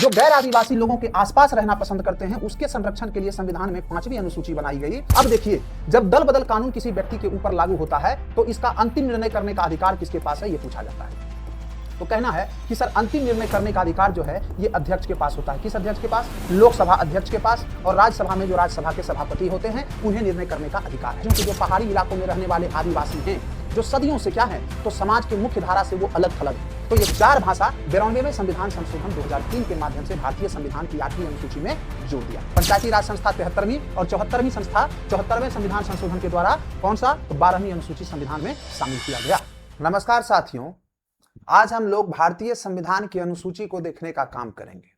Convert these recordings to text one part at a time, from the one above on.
जो गैर आदिवासी लोगों के आसपास रहना पसंद करते हैं उसके संरक्षण के लिए संविधान में 5वीं अनुसूची बनाई गई। अब देखिए, जब दल बदल कानून किसी व्यक्ति के ऊपर लागू होता है तो इसका अंतिम निर्णय करने का अधिकार किसके पास है, ये पूछा जाता है। तो कहना है कि सर अंतिम निर्णय करने का अधिकार जो है ये अध्यक्ष के पास होता है। किस अध्यक्ष के पास? लोकसभा अध्यक्ष के पास। और राज्यसभा में जो राज्यसभा के सभापति होते हैं उन्हें निर्णय करने का अधिकार है। क्योंकि जो पहाड़ी इलाकों में रहने वाले आदिवासी हैं, जो सदियों से क्या है, तो समाज की मुख्य धारा से वो अलग थलग है। तो ये 4 भाषा 92वें संविधान संशोधन 2003 के माध्यम से भारतीय संविधान की 8वीं अनुसूची में जोड़ दिया। पंचायती राज संस्था 73वीं और 74वीं संस्था 74वें संविधान संशोधन के द्वारा कौन सा? 12वीं अनुसूची संविधान में शामिल किया गया। नमस्कार साथियों, आज हम लोग भारतीय संविधान की अनुसूची को देखने का काम करेंगे।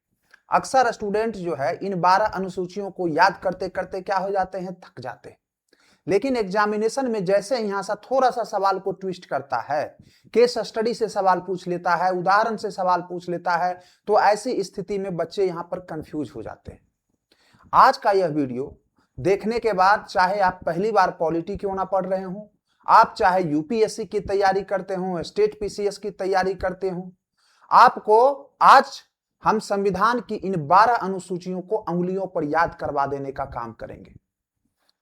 अक्सर स्टूडेंट जो है इन 12 अनुसूचियों को याद करते करते क्या हो जाते हैं, थक जाते हैं। लेकिन एग्जामिनेशन में जैसे यहां सा थोड़ा सा सवाल को ट्विस्ट करता है, केस स्टडी से सवाल पूछ लेता है, उदाहरण से सवाल पूछ लेता है, तो ऐसी स्थिति में बच्चे यहां पर कंफ्यूज हो जाते हैं। आज का यह वीडियो देखने के बाद, चाहे आप पहली बार पॉलिटी क्यों ना पढ़ रहे हो, आप चाहे यूपीएससी की तैयारी करते हो, स्टेट पीसीएस की तैयारी करते हो, आपको आज हम संविधान की इन 12 अनुसूचियों को अंगुलियों पर याद करवा देने का काम करेंगे।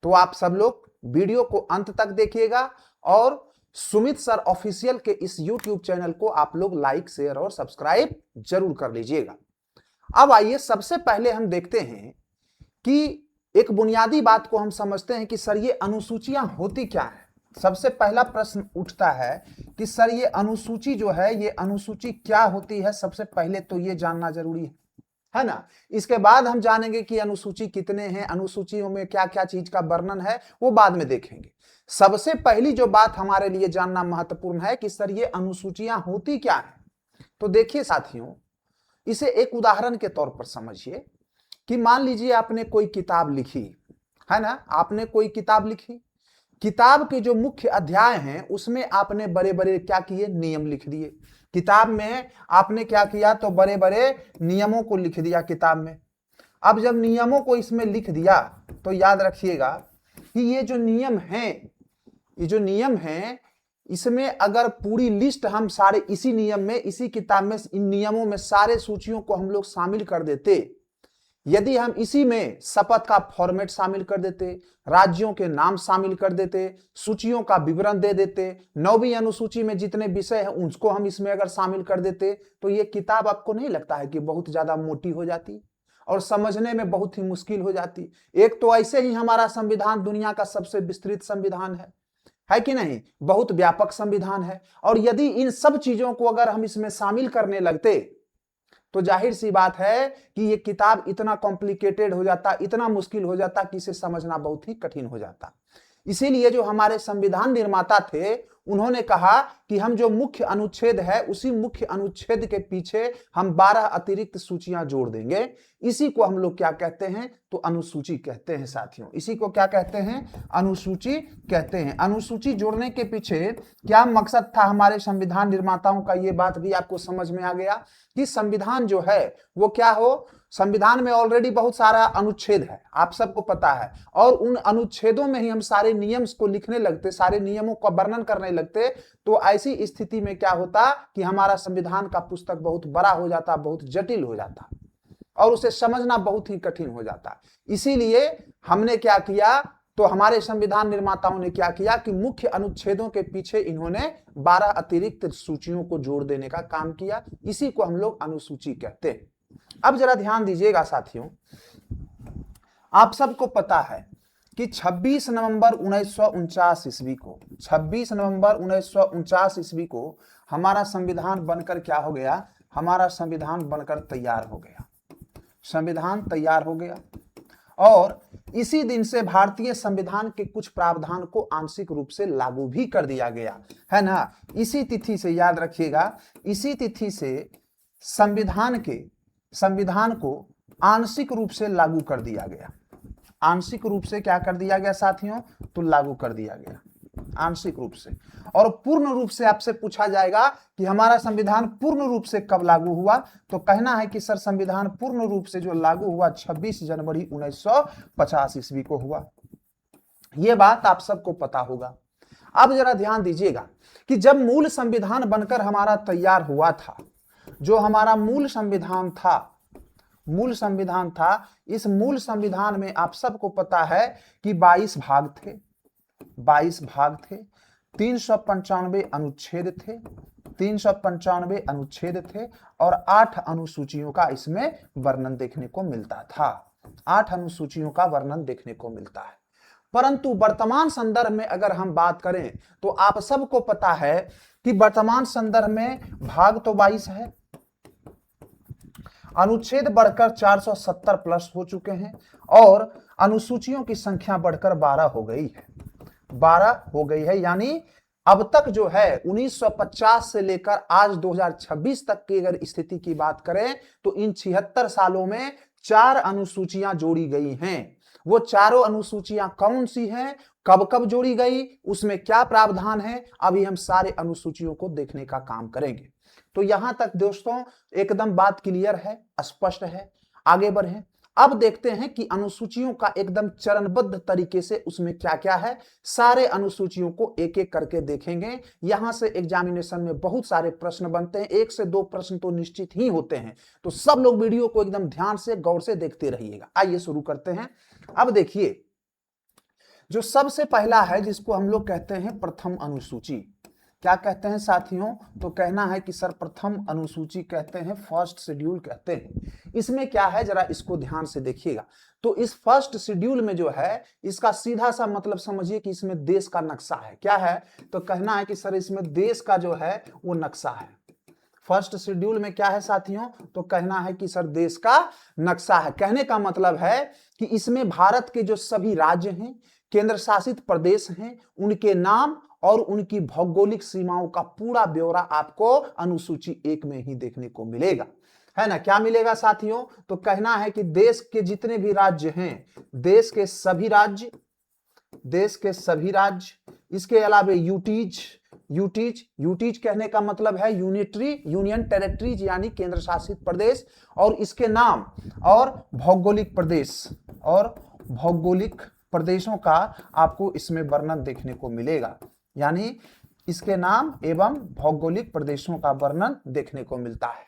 तो आप सब लोग वीडियो को अंत तक देखिएगा और सुमित सर ऑफिशियल के इस यूट्यूब चैनल को आप लोग लाइक, शेयर और सब्सक्राइब जरूर कर लीजिएगा। अब आइए, सबसे पहले हम देखते हैं कि एक बुनियादी बात को हम समझते हैं कि सर ये अनुसूचियां होती क्या है। सबसे पहला प्रश्न उठता है कि सर ये अनुसूची जो है, ये अनुसूची क्या होती है। सबसे पहले तो ये जानना जरूरी है ना। इसके बाद हम जानेंगे कि अनुसूची कितने हैं, अनुसूचियों में क्या क्या चीज का वर्णन है, वो बाद में देखेंगे। सबसे पहली जो बात हमारे लिए जानना महत्वपूर्ण है कि सर ये अनुसूचियां होती क्या है। तो देखिए साथियों, इसे एक उदाहरण के तौर पर समझिए कि मान लीजिए आपने कोई किताब लिखी है ना, आपने कोई किताब लिखी, किताब के जो मुख्य अध्याय हैं उसमें आपने बड़े बड़े क्या किए, नियम लिख दिए। किताब में आपने क्या किया, तो बड़े बड़े नियमों को लिख दिया किताब में। अब जब नियमों को इसमें लिख दिया तो याद रखिएगा कि ये जो नियम हैं, इसमें अगर पूरी लिस्ट हम सारे इसी नियम में, इसी किताब में, इन नियमों में सारे सूचियों को हम लोग शामिल कर देते, यदि हम इसी में शपथ का फॉर्मेट शामिल कर देते, राज्यों के नाम शामिल कर देते, सूचियों का विवरण दे देते, 9वीं अनुसूची में जितने विषय हैं उनको हम इसमें अगर शामिल कर देते, तो ये किताब आपको नहीं लगता है कि बहुत ज्यादा मोटी हो जाती और समझने में बहुत ही मुश्किल हो जाती। एक तो ऐसे ही हमारा संविधान दुनिया का सबसे विस्तृत संविधान है कि नहीं, बहुत व्यापक संविधान है। और यदि इन सब चीजों को अगर हम इसमें शामिल करने लगते तो जाहिर सी बात है कि ये किताब इतना कॉम्प्लिकेटेड हो जाता, इतना मुश्किल हो जाता कि इसे समझना बहुत ही कठिन हो जाता। इसीलिए जो हमारे संविधान निर्माता थे उन्होंने कहा कि हम जो मुख्य अनुच्छेद है उसी मुख्य अनुच्छेद के पीछे हम 12 अतिरिक्त सूचियां जोड़ देंगे। इसी को हम लोग क्या कहते हैं, तो अनुसूची कहते हैं साथियों। इसी को क्या कहते हैं, अनुसूची कहते हैं। अनुसूची जोड़ने के पीछे क्या मकसद था हमारे संविधान निर्माताओं का, ये बात भी आपको समझ में आ गया कि संविधान जो है वो क्या हो। संविधान में ऑलरेडी बहुत सारा अनुच्छेद है, आप सबको पता है, और उन अनुच्छेदों में ही हम सारे नियम को लिखने लगते, सारे नियमों का वर्णन करने लगते, तो ऐसी स्थिति में क्या होता कि हमारा संविधान का पुस्तक बहुत बड़ा हो जाता, बहुत जटिल हो जाता और उसे समझना बहुत ही कठिन हो जाता। इसीलिए हमने क्या किया, तो हमारे संविधान निर्माताओं ने क्या किया कि मुख्य अनुच्छेदों के पीछे इन्होंने 12 अतिरिक्त सूचियों को जोड़ देने का काम किया। इसी को हम लोग अनुसूची कहते हैं। अब जरा ध्यान दीजिएगा साथियों, आप सबको पता है कि 26 नवंबर 1949 ईस्वी को, 26 नवंबर 1949 ईस्वी को हमारा संविधान बनकर क्या हो गया, हमारा संविधान बनकर तैयार हो गया। संविधान तैयार हो गया और इसी दिन से भारतीय संविधान के कुछ प्रावधान को आंशिक रूप से लागू भी कर दिया गया है ना। इसी तिथि से, याद रखिएगा, इसी तिथि से संविधान को आंशिक रूप से लागू कर दिया गया। आंशिक रूप से क्या कर दिया गया साथियों, तो लागू कर दिया गया आंशिक रूप से। और पूर्ण रूप से आपसे पूछा जाएगा कि हमारा संविधान पूर्ण रूप से कब लागू हुआ, तो कहना है कि सर संविधान पूर्ण रूप से जो लागू हुआ 26 जनवरी 1950 ईस्वी को हुआ। यह बात आप सबको पता होगा। अब जरा ध्यान दीजिएगा कि जब मूल संविधान बनकर हमारा तैयार हुआ था, जो हमारा मूल संविधान था, मूल संविधान था। इस मूल संविधान में आप सबको पता है कि 22 भाग थे, 22 भाग थे, 395 अनुच्छेद थे, 395 अनुच्छेद थे और 8 अनुसूचियों का इसमें वर्णन देखने को मिलता था। 8 अनुसूचियों का वर्णन देखने को मिलता है। परंतु वर्तमान संदर्भ में अगर हम बात करें तो आप सबको पता है कि वर्तमान संदर्भ में भाग तो 22 है, अनुच्छेद बढ़कर 470 प्लस हो चुके हैं और अनुसूचियों की संख्या बढ़कर 12 हो गई है, 12 हो गई है। यानी अब तक जो है 1950 से लेकर आज 2026 तक की अगर स्थिति की बात करें तो इन 76 सालों में 4 अनुसूचियां जोड़ी गई हैं। वो चारों अनुसूचियां कौन सी हैं, कब कब जोड़ी गई, उसमें क्या प्रावधान है, अभी हम सारे अनुसूचियों को देखने का काम करेंगे। तो यहां तक दोस्तों एकदम बात क्लियर है, स्पष्ट है। आगे बढ़ें, अब देखते हैं कि अनुसूचियों का एकदम चरणबद्ध तरीके से उसमें क्या क्या है। सारे अनुसूचियों को एक एक करके देखेंगे। यहां से एग्जामिनेशन में बहुत सारे प्रश्न बनते हैं, 1 से 2 प्रश्न तो निश्चित ही होते हैं। तो सब लोग वीडियो को एकदम ध्यान से गौर से देखते रहिएगा। आइए शुरू करते हैं। अब देखिए, जो सबसे पहला है जिसको हम लोग कहते हैं प्रथम अनुसूची। क्या कहते हैं साथियों? तो कहना है कि सर प्रथम अनुसूची कहते हैं, फर्स्ट शेड्यूल कहते हैं। इसमें क्या है जरा इसको ध्यान से देखिएगा। तो इस फर्स्ट शेड्यूल में जो है इसका सीधा सा मतलब समझिए कि इसमें देश का नक्शा है। क्या है? तो कहना है कि सर इसमें देश का जो है वो नक्शा है। फर्स्ट शेड्यूल में क्या है साथियों? तो कहना है कि सर देश का नक्शा है। कहने का मतलब है कि इसमें भारत के जो सभी राज्य हैं, केंद्र शासित प्रदेश हैं, उनके नाम और उनकी भौगोलिक सीमाओं का पूरा ब्यौरा आपको अनुसूची 1 में ही देखने को मिलेगा, है ना। क्या मिलेगा साथियों? तो कहना है कि देश के जितने भी राज्य हैं, देश के सभी राज्य, देश के सभी राज्य, इसके अलावा यूटीज, यूटीज कहने का मतलब है यूनिटरी यूनियन टेरिटरीज यानी केंद्र शासित प्रदेश, और इसके नाम और भौगोलिक प्रदेश और भौगोलिक प्रदेशों का आपको इसमें वर्णन देखने को मिलेगा। यानी इसके नाम एवं भौगोलिक प्रदेशों का वर्णन देखने को मिलता है।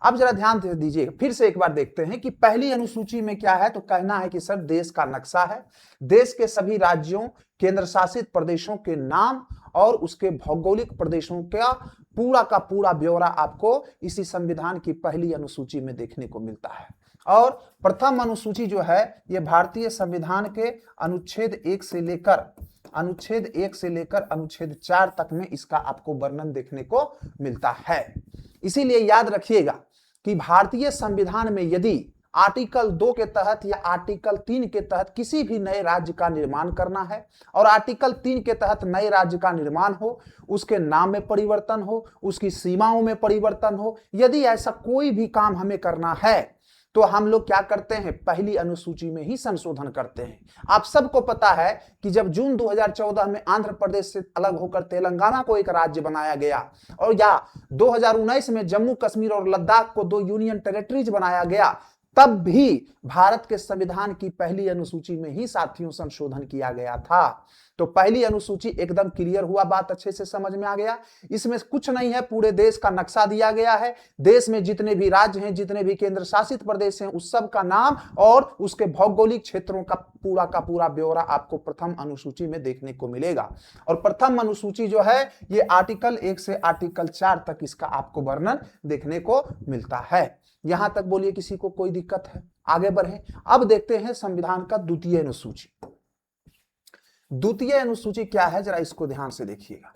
अब जरा ध्यान दे दीजिए, फिर से एक बार देखते हैं कि पहली अनुसूची में क्या है। तो कहना है कि सर देश का नक्शा है, देश के सभी राज्यों, केंद्र शासित प्रदेशों के नाम और उसके भौगोलिक प्रदेशों का पूरा ब्यौरा आपको इसी संविधान की पहली अनुसूची में देखने को मिलता है। और प्रथम अनुसूची जो है ये भारतीय संविधान के अनुच्छेद 1 से लेकर अनुच्छेद 4 तक में इसका आपको वर्णन देखने को मिलता है। इसीलिए याद रखिएगा कि भारतीय संविधान में यदि आर्टिकल 2 के तहत या आर्टिकल 3 के तहत किसी भी नए राज्य का निर्माण करना है और आर्टिकल 3 के तहत नए राज्य का निर्माण हो, उसके नाम में परिवर्तन हो, उसकी सीमाओं में परिवर्तन हो, यदि ऐसा कोई भी काम हमें करना है तो हम लोग क्या करते हैं? पहली अनुसूची में ही संशोधन करते हैं। आप सबको पता है कि जब जून 2014 में आंध्र प्रदेश से अलग होकर तेलंगाना को एक राज्य बनाया गया और या 2019 में जम्मू कश्मीर और लद्दाख को 2 यूनियन टेरिटरीज बनाया गया, तब भी भारत के संविधान की पहली अनुसूची में ही साथियों संशोधन किया गया था। तो पहली अनुसूची एकदम क्लियर हुआ, बात अच्छे से समझ में आ गया। इसमें कुछ नहीं है, पूरे देश का नक्शा दिया गया है, देश में जितने भी राज्य हैं, जितने भी केंद्र शासित प्रदेश हैं, उस सब का नाम और उसके भौगोलिक क्षेत्रों का पूरा ब्यौरा आपको प्रथम अनुसूची में देखने को मिलेगा। और प्रथम अनुसूची जो है ये आर्टिकल 1 से आर्टिकल 4 तक इसका आपको वर्णन देखने को मिलता है। यहां तक बोलिए किसी को कोई दिक्कत है? आगे बढ़े। अब देखते हैं संविधान का द्वितीय अनुसूची। द्वितीय अनुसूची क्या है जरा इसको ध्यान से देखिएगा,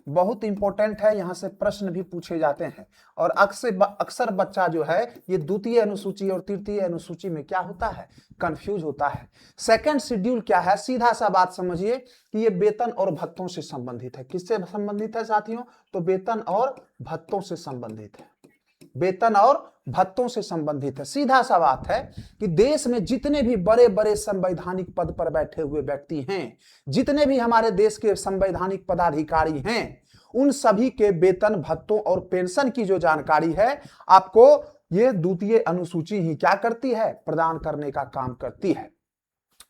बहुत इंपॉर्टेंट है, यहां से प्रश्न भी पूछे जाते हैं और अक्सर बच्चा जो है ये द्वितीय अनुसूची और तृतीय अनुसूची में क्या होता है, कंफ्यूज होता है। सेकंड शेड्यूल क्या है? सीधा सा बात समझिए कि ये वेतन और भत्तों से संबंधित है। किससे संबंधित है साथियों? तो वेतन और भत्तों से संबंधित है, वेतन और भत्तों से संबंधित है। सीधा सा बात है कि देश में जितने भी बड़े बड़े संवैधानिक पद पर बैठे हुए व्यक्ति हैं, जितने भी हमारे देश के संवैधानिक पदाधिकारी हैं, उन सभी के वेतन, भत्तों और पेंशन की जो जानकारी है आपको ये द्वितीय अनुसूची ही क्या करती है? प्रदान करने का काम करती है।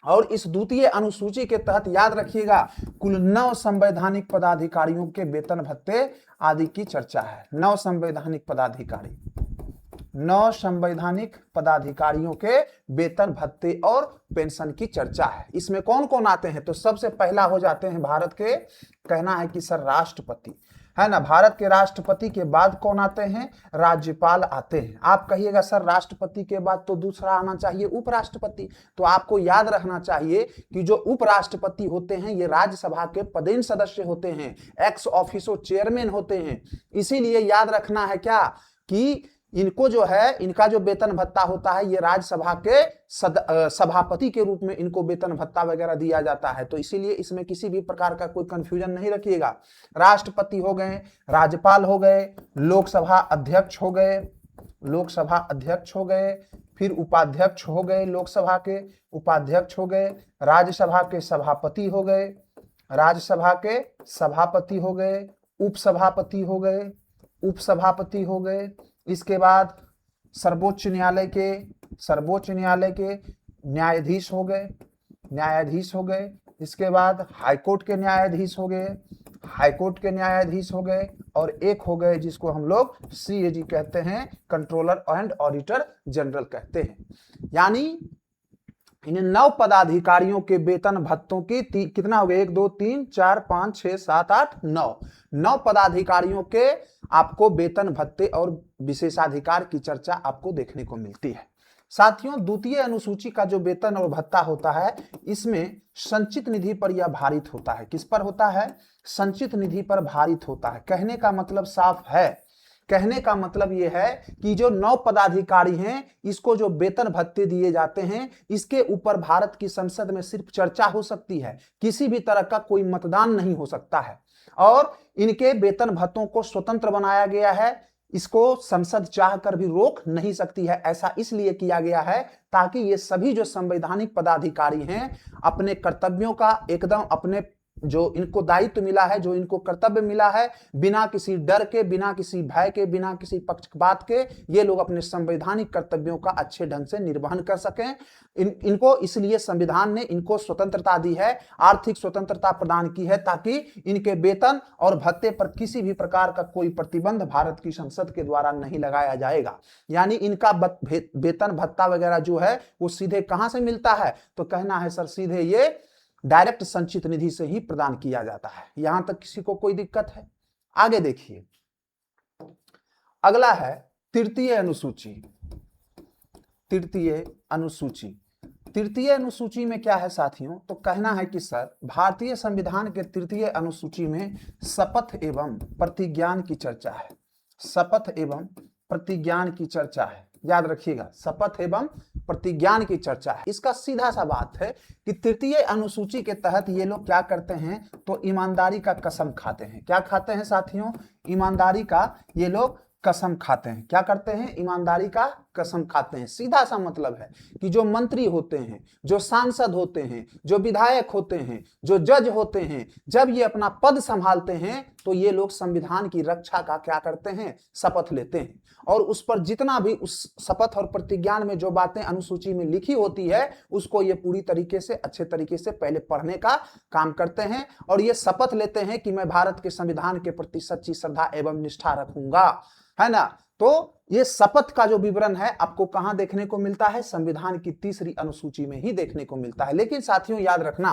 और इस द्वितीय अनुसूची के तहत याद रखिएगा कुल 9 संवैधानिक पदाधिकारियों के वेतन भत्ते आदि की चर्चा है। 9 संवैधानिक पदाधिकारी, 9 संवैधानिक पदाधिकारियों के वेतन भत्ते और पेंशन की चर्चा है। इसमें कौन कौन आते हैं? तो सबसे पहला हो जाते हैं भारत के, कहना है कि सर राष्ट्रपति, है ना। भारत के राष्ट्रपति के बाद कौन आते हैं? राज्यपाल आते हैं। आप कहिएगा सर राष्ट्रपति के बाद तो दूसरा आना चाहिए उपराष्ट्रपति। तो आपको याद रखना चाहिए कि जो उपराष्ट्रपति होते हैं ये राज्यसभा के पदेन सदस्य होते हैं, एक्स ऑफिसो चेयरमैन होते हैं। इसीलिए याद रखना है क्या कि इनको जो है, इनका जो वेतन भत्ता होता है ये राज्यसभा के सभापति के रूप में इनको वेतन भत्ता वगैरह दिया जाता है। तो इसीलिए इसमें किसी भी प्रकार का कोई कंफ्यूजन नहीं रखिएगा। राष्ट्रपति हो गए, राज्यपाल हो गए, लोकसभा अध्यक्ष हो गए, लोकसभा अध्यक्ष हो गए, फिर उपाध्यक्ष हो गए, लोकसभा के उपाध्यक्ष हो गए, राज्यसभा के सभापति हो गए, राज्यसभा के सभापति हो गए, उपसभापति हो गए, उपसभापति हो गए। इसके बाद सर्वोच्च न्यायालय के न्यायाधीश हो गए, न्यायाधीश हो गए। इसके बाद हाईकोर्ट के न्यायाधीश हो गए, हाईकोर्ट के न्यायाधीश हो गए। और एक हो गए जिसको हम लोग CAG कहते हैं, कंट्रोलर एंड ऑडिटर जनरल कहते हैं। यानी इन 9 पदाधिकारियों के वेतन भत्तों की कितना हो गया? 1 2 3 4 5 6 7 8 9 पदाधिकारियों के आपको वेतन भत्ते और विशेषाधिकार की चर्चा आपको देखने को मिलती है। साथियों, द्वितीय अनुसूची का जो वेतन और भत्ता होता है इसमें संचित निधि पर यह भारित होता है। किस पर होता है? संचित निधि पर भारित होता है। कहने का मतलब साफ है, कहने का मतलब यह है कि जो 9 पदाधिकारी हैं इसको जो वेतन भत्ते दिए जाते हैं इसके ऊपर भारत की संसद में सिर्फ चर्चा हो सकती है, किसी भी तरह का कोई मतदान नहीं हो सकता है। और इनके वेतन भत्तों को स्वतंत्र बनाया गया है, इसको संसद चाहकर भी रोक नहीं सकती है। ऐसा इसलिए किया गया है ताकि ये सभी जो संवैधानिक पदाधिकारी हैं अपने कर्तव्यों का एकदम, अपने जो इनको दायित्व मिला है, जो इनको कर्तव्य मिला है, बिना किसी डर के, बिना किसी भय के, बिना किसी पक्षपात के ये लोग अपने संवैधानिक कर्तव्यों का अच्छे ढंग से निर्वहन कर सकें। इनको इसलिए संविधान ने इनको स्वतंत्रता दी है, आर्थिक स्वतंत्रता प्रदान की है ताकि इनके वेतन और भत्ते पर किसी भी प्रकार का कोई प्रतिबंध भारत की संसद के द्वारा नहीं लगाया जाएगा। यानी इनका वेतन भत्ता वगैरह जो है वो सीधे कहां से मिलता है? तो कहना है सर सीधे ये डायरेक्ट संचित निधि से ही प्रदान किया जाता है। यहां तक किसी को कोई दिक्कत है? आगे देखिए, अगला है तृतीय अनुसूची। तृतीय अनुसूची, तृतीय अनुसूची में क्या है साथियों? तो कहना है कि सर भारतीय संविधान के तृतीय अनुसूची में शपथ एवं प्रतिज्ञान की चर्चा है। शपथ एवं प्रतिज्ञान की चर्चा है, याद रखिएगा, शपथ एवं प्रतिज्ञान की चर्चा है। इसका सीधा सा बात है कि तृतीय अनुसूची के तहत ये लोग क्या करते हैं? तो ईमानदारी का कसम खाते हैं। क्या खाते हैं साथियों? ईमानदारी का ये लोग कसम खाते हैं। क्या करते हैं? ईमानदारी का कसम खाते हैं। सीधा सा मतलब है कि जो मंत्री होते हैं, जो सांसद होते हैं, जो विधायक होते हैं, जो जज होते हैं, जब ये अपना पद संभालते हैं तो ये लोग संविधान की रक्षा का क्या करते हैं? शपथ लेते हैं। और उस पर जितना भी उस शपथ और प्रतिज्ञान में जो बातें अनुसूची में लिखी होती है उसको ये पूरी तरीके से, अच्छे तरीके से पहले पढ़ने का काम करते हैं और ये शपथ लेते हैं कि मैं भारत के संविधान के प्रति सच्ची श्रद्धा एवं निष्ठा रखूंगा, है ना। तो ये शपथ का जो विवरण है आपको कहां देखने को मिलता है? संविधान की तीसरी अनुसूची में ही देखने को मिलता है। लेकिन साथियों याद रखना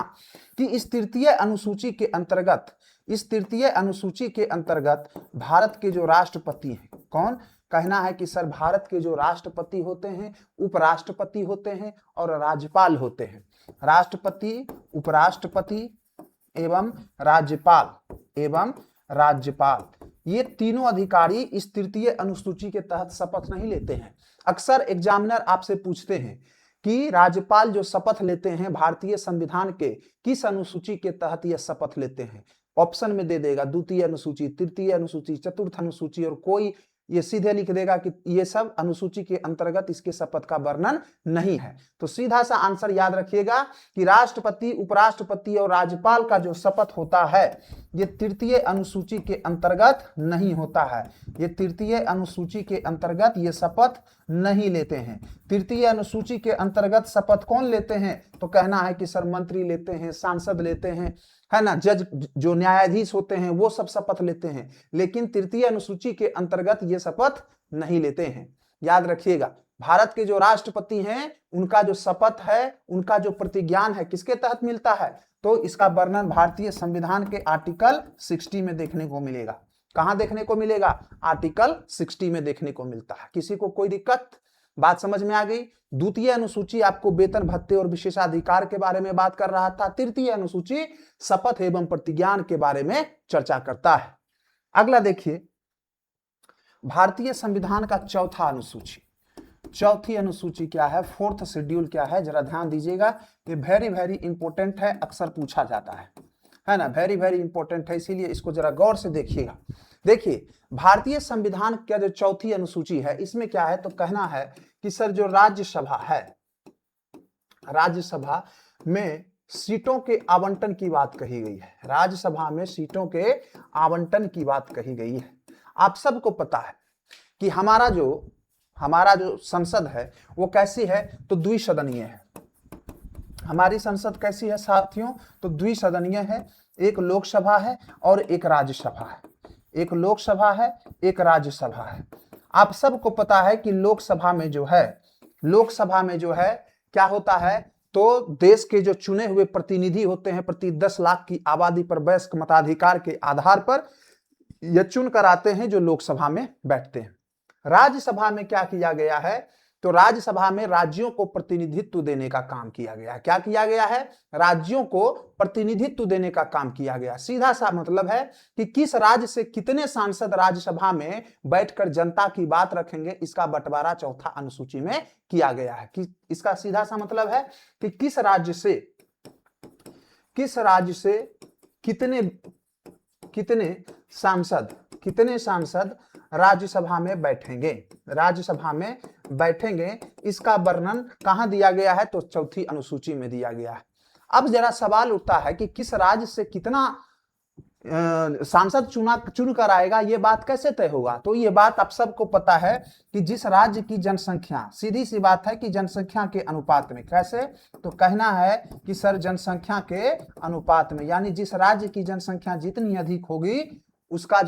कि इस तृतीय अनुसूची के अंतर्गत, इस तृतीय अनुसूची के अंतर्गत भारत के जो राष्ट्रपति हैं, कौन? कहना है कि सर भारत के जो राष्ट्रपति होते हैं, उपराष्ट्रपति होते हैं और राज्यपाल होते हैं। राष्ट्रपति, उपराष्ट्रपति एवं राज्यपाल, ये तीनों अधिकारी इस तृतीय अनुसूची के तहत शपथ नहीं लेते हैं। अक्सर एग्जामिनर आपसे पूछते हैं कि राज्यपाल जो शपथ लेते हैं भारतीय संविधान के किस अनुसूची के तहत यह शपथ लेते हैं? ऑप्शन में दे देगा द्वितीय अनुसूची, तृतीय अनुसूची, चतुर्थ अनुसूची, और कोई ये सीधे लिख देगा कि ये सब अनुसूची के अंतर्गत इसके शपथ का वर्णन नहीं है। तो सीधा सा आंसर याद रखिएगा कि राष्ट्रपति, उपराष्ट्रपति और राज्यपाल का जो शपथ होता है ये तृतीय अनुसूची के अंतर्गत नहीं होता है। ये तृतीय अनुसूची के अंतर्गत ये शपथ नहीं लेते हैं। तृतीय अनुसूची के अंतर्गत शपथ कौन लेते हैं? तो कहना है कि सर मंत्री लेते हैं, सांसद लेते हैं, है ना, जज, जो न्यायाधीश होते हैं वो सब शपथ लेते हैं। लेकिन तृतीय अनुसूची के अंतर्गत ये शपथ नहीं लेते हैं। याद रखिएगा, भारत के जो राष्ट्रपति हैं उनका जो शपथ है, उनका जो प्रतिज्ञान है, किसके तहत मिलता है? तो इसका वर्णन भारतीय संविधान के आर्टिकल 60 में देखने को मिलेगा। कहां देखने को मिलेगा? आर्टिकल 60 में देखने को मिलता है। किसी को कोई दिक्कत? बात समझ में आ गई? द्वितीय अनुसूची आपको वेतन भत्ते और विशेषाधिकार के बारे में बात कर रहा था। तृतीय अनुसूची शपथ एवं प्रतिज्ञान के बारे में चर्चा करता है। अगला देखिए, भारतीय संविधान का चौथा अनुसूची। चौथी अनुसूची क्या है? फोर्थ शेड्यूल क्या है? जरा ध्यान दीजिएगा, ये वेरी वेरी इंपॉर्टेंट है, अक्सर पूछा जाता है ना, वेरी वेरी इंपॉर्टेंट है, इसीलिए इसको जरा गौर से देखिएगा। देखिए, भारतीय संविधान का जो चौथी अनुसूची है, इसमें क्या है? तो कहना है कि सर जो राज्यसभा है, राज्यसभा में सीटों के आवंटन की बात कही गई है। राज्यसभा में सीटों के आवंटन की बात कही गई है। आप सबको पता है कि हमारा जो संसद है वो कैसी है? तो द्विसदनीय है। हमारी संसद कैसी है साथियों? तो द्विसदनीय है। एक लोकसभा है और एक राज्यसभा है। एक लोकसभा है, एक राज्यसभा है। आप सबको पता है कि लोकसभा में जो है क्या होता है? तो देश के जो चुने हुए प्रतिनिधि होते हैं, प्रति 10 लाख की आबादी पर वयस्क मताधिकार के आधार पर ये चुन कर आते हैं जो लोकसभा में बैठते हैं। राज्यसभा में क्या किया गया है? तो राज्यसभा में राज्यों को प्रतिनिधित्व देने का काम किया गया है। क्या किया गया है? राज्यों को प्रतिनिधित्व देने का काम किया गया। सीधा सा मतलब है कि किस राज्य से कितने सांसद राज्यसभा में बैठकर जनता की बात रखेंगे, इसका बंटवारा चौथा अनुसूची में किया गया है। कि इसका सीधा सा मतलब है कि किस राज्य से कितने सांसद राज्यसभा में बैठेंगे, इसका वर्णन कहां दिया गया है? तो चौथी अनुसूची में दिया गया है। अब जरा सवाल उठता है कि किस राज्य से कितना सांसद चुन कर आएगा, ये बात कैसे तय होगा? तो ये बात आप सबको पता है कि जिस राज्य की जनसंख्या, सीधी सी बात है कि जनसंख्या के अनुपात में। कैसे? तो कहना है कि सर जनसंख्या के अनुपात में, यानी जिस राज्य की जनसंख्या जितनी अधिक होगी उसका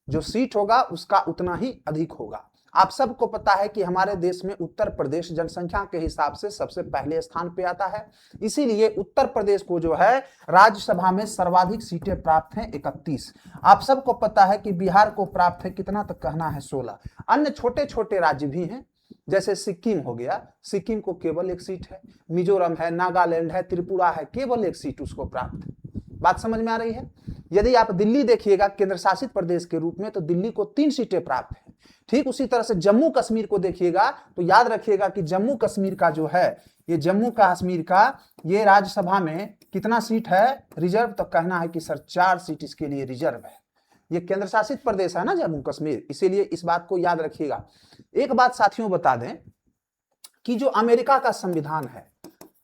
जो सीट होगा उसका उतना ही अधिक होगा। आप सबको पता है कि हमारे देश में उत्तर प्रदेश जनसंख्या के हिसाब से सबसे पहले स्थान पे आता है। इसीलिए उत्तर प्रदेश को जो है राज्यसभा में सर्वाधिक सीटें प्राप्त हैं, 31। आप सबको पता है कि बिहार को प्राप्त है कितना? तो कहना है 16। अन्य छोटे छोटे राज्य भी हैं, जैसे सिक्किम हो गया, सिक्किम को केवल 1 सीट है। मिजोरम है, नागालैंड है, त्रिपुरा है, केवल 1 सीट उसको प्राप्त है। बात समझ में आ रही है? यदि आप दिल्ली देखिएगा केंद्र शासित प्रदेश के रूप में, तो दिल्ली को 3 सीटें प्राप्त है। ठीक उसी तरह से जम्मू कश्मीर को देखिएगा तो याद रखिएगा कि जम्मू कश्मीर का जो है, ये जम्मू कश्मीर का ये राज्यसभा में कितना सीट है रिजर्व? तो कहना है कि सर 4 सीट इसके लिए रिजर्व है। ये केंद्र शासित प्रदेश है ना जम्मू कश्मीर, इसीलिए इस बात को याद रखिएगा। एक बात साथियों बता दें कि जो अमेरिका का संविधान है,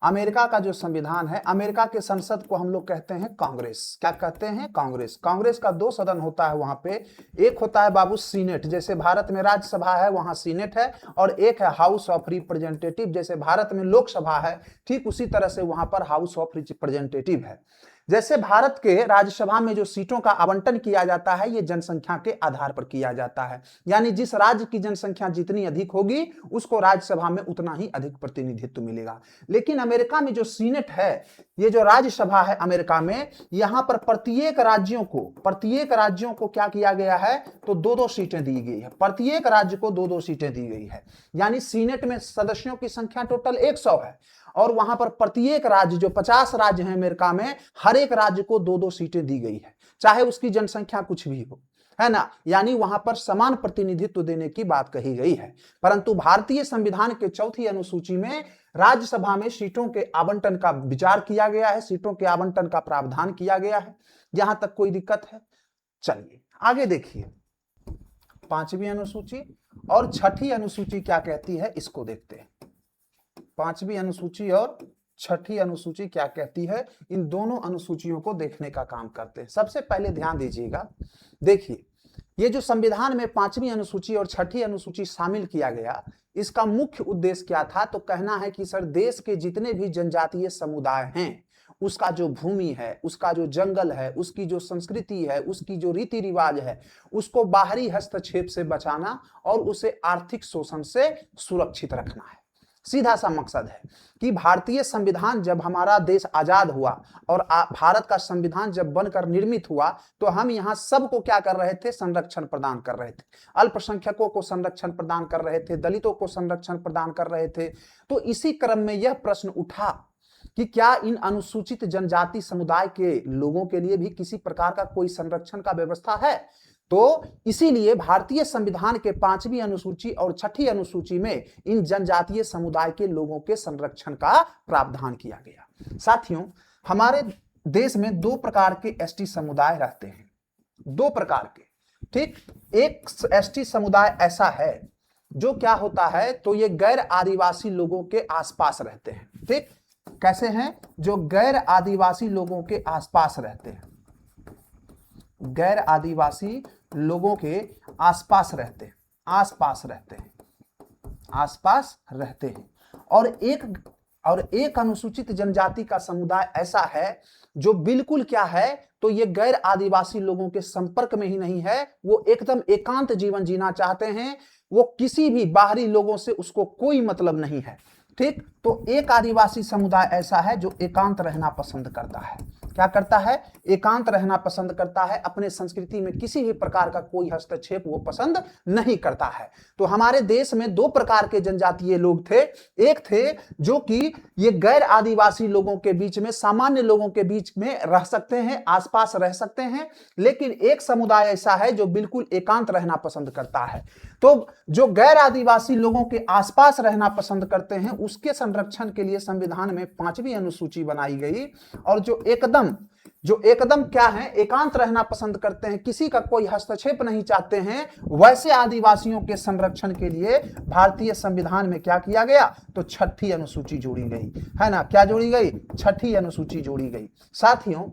अमेरिका का जो संविधान है, अमेरिका के संसद को हम लोग कहते हैं कांग्रेस। क्या कहते हैं? कांग्रेस। कांग्रेस का 2 सदन होता है वहां पे। एक होता है बाबू सीनेट, जैसे भारत में राज्यसभा है वहां सीनेट है, और एक है हाउस ऑफ रिप्रेजेंटेटिव, जैसे भारत में लोकसभा है ठीक उसी तरह से वहां पर हाउस ऑफ रिप्रेजेंटेटिव है। जैसे भारत के राज्यसभा में जो सीटों का आवंटन किया जाता है ये जनसंख्या के आधार पर किया जाता है, यानी जिस राज्य की जनसंख्या जितनी अधिक होगी उसको राज्यसभा में उतना ही अधिक प्रतिनिधित्व मिलेगा। लेकिन अमेरिका में जो सीनेट है, ये जो राज्यसभा है अमेरिका में, यहां पर प्रत्येक राज्यों को क्या किया गया है? तो 2-2 सीटें दी गई है। प्रत्येक राज्य को 2-2 सीटें दी गई है, यानी सीनेट में सदस्यों की संख्या टोटल 100 है, और वहां पर प्रत्येक राज्य, जो 50 राज्य हैं अमेरिका में, हर एक राज्य को 2-2 सीटें दी गई है, चाहे उसकी जनसंख्या कुछ भी हो, है ना। यानी वहां पर समान प्रतिनिधित्व देने की बात कही गई है। परंतु भारतीय संविधान के चौथी अनुसूची में राज्यसभा में सीटों के आवंटन का विचार किया गया है, सीटों के आवंटन का प्रावधान किया गया है। यहां तक कोई दिक्कत है? चलिए आगे देखिए, 5वीं अनुसूची और 6ठी अनुसूची क्या कहती है इसको देखते हैं। 5वीं अनुसूची और 6ठी अनुसूची क्या कहती है, इन दोनों अनुसूचियों को देखने का काम करते हैं। सबसे पहले ध्यान दीजिएगा, देखिए ये जो संविधान में 5वीं अनुसूची और 6ठी अनुसूची शामिल किया गया, इसका मुख्य उद्देश्य क्या था? तो कहना है कि सर देश के जितने भी जनजातीय समुदाय हैं उसका जो भूमि है, उसका जो जंगल है, उसकी जो संस्कृति है, उसकी जो रीति रिवाज है, उसको बाहरी हस्तक्षेप से बचाना और उसे आर्थिक शोषण से सुरक्षित रखना है। सीधा सा मकसद है कि भारतीय संविधान जब हमारा देश आजाद हुआ और भारत का संविधान जब बनकर निर्मित हुआ तो हम यहाँ सबको क्या कर रहे थे? संरक्षण प्रदान कर रहे थे। अल्पसंख्यकों को संरक्षण प्रदान कर रहे थे, दलितों को संरक्षण प्रदान कर रहे थे। तो इसी क्रम में यह प्रश्न उठा कि क्या इन अनुसूचित जनजाति समुदाय के लोगों के लिए भी किसी प्रकार का कोई संरक्षण का व्यवस्था है? तो इसीलिए भारतीय संविधान के 5वीं अनुसूची और 6ठी अनुसूची में इन जनजातीय समुदाय के लोगों के संरक्षण का प्रावधान किया गया। साथियों, हमारे देश में 2 प्रकार के एसटी समुदाय रहते हैं, 2 प्रकार के। ठीक, एक एसटी समुदाय ऐसा है जो क्या होता है, तो ये गैर आदिवासी लोगों के आसपास रहते हैं। ठीक, कैसे हैं? जो गैर आदिवासी लोगों के आसपास रहते हैं, गैर आदिवासी लोगों के आसपास रहते हैं, आसपास रहते हैं, आसपास रहते हैं। और एक अनुसूचित जनजाति का समुदाय ऐसा है जो बिल्कुल क्या है, तो ये गैर आदिवासी लोगों के संपर्क में ही नहीं है, वो एकदम एकांत जीवन जीना चाहते हैं, वो किसी भी बाहरी लोगों से उसको कोई मतलब नहीं है। ठीक, तो एक आदिवासी समुदाय ऐसा है जो एकांत रहना पसंद करता है। क्या करता है? एकांत रहना पसंद करता है, अपने संस्कृति में किसी भी प्रकार का कोई हस्तक्षेप वो पसंद नहीं करता है। तो हमारे देश में 2 प्रकार के जनजातीय लोग थे। एक थे जो कि ये गैर आदिवासी लोगों के बीच में, सामान्य लोगों के बीच में रह सकते हैं, आसपास रह सकते हैं, लेकिन एक समुदाय ऐसा है जो बिल्कुल एकांत रहना पसंद करता है। तो जो गैर आदिवासी लोगों के आसपास रहना पसंद करते हैं उसके संरक्षण के लिए संविधान में 5वीं अनुसूची बनाई गई। और जो एकदम क्या है, एकांत रहना पसंद करते हैं, किसी का कोई हस्तक्षेप नहीं चाहते हैं, वैसे आदिवासियों के संरक्षण के लिए भारतीय संविधान में क्या किया गया, तो 6ठी अनुसूची जोड़ी गई है ना। क्या जोड़ी गई? 6ठी अनुसूची जोड़ी गई। साथियों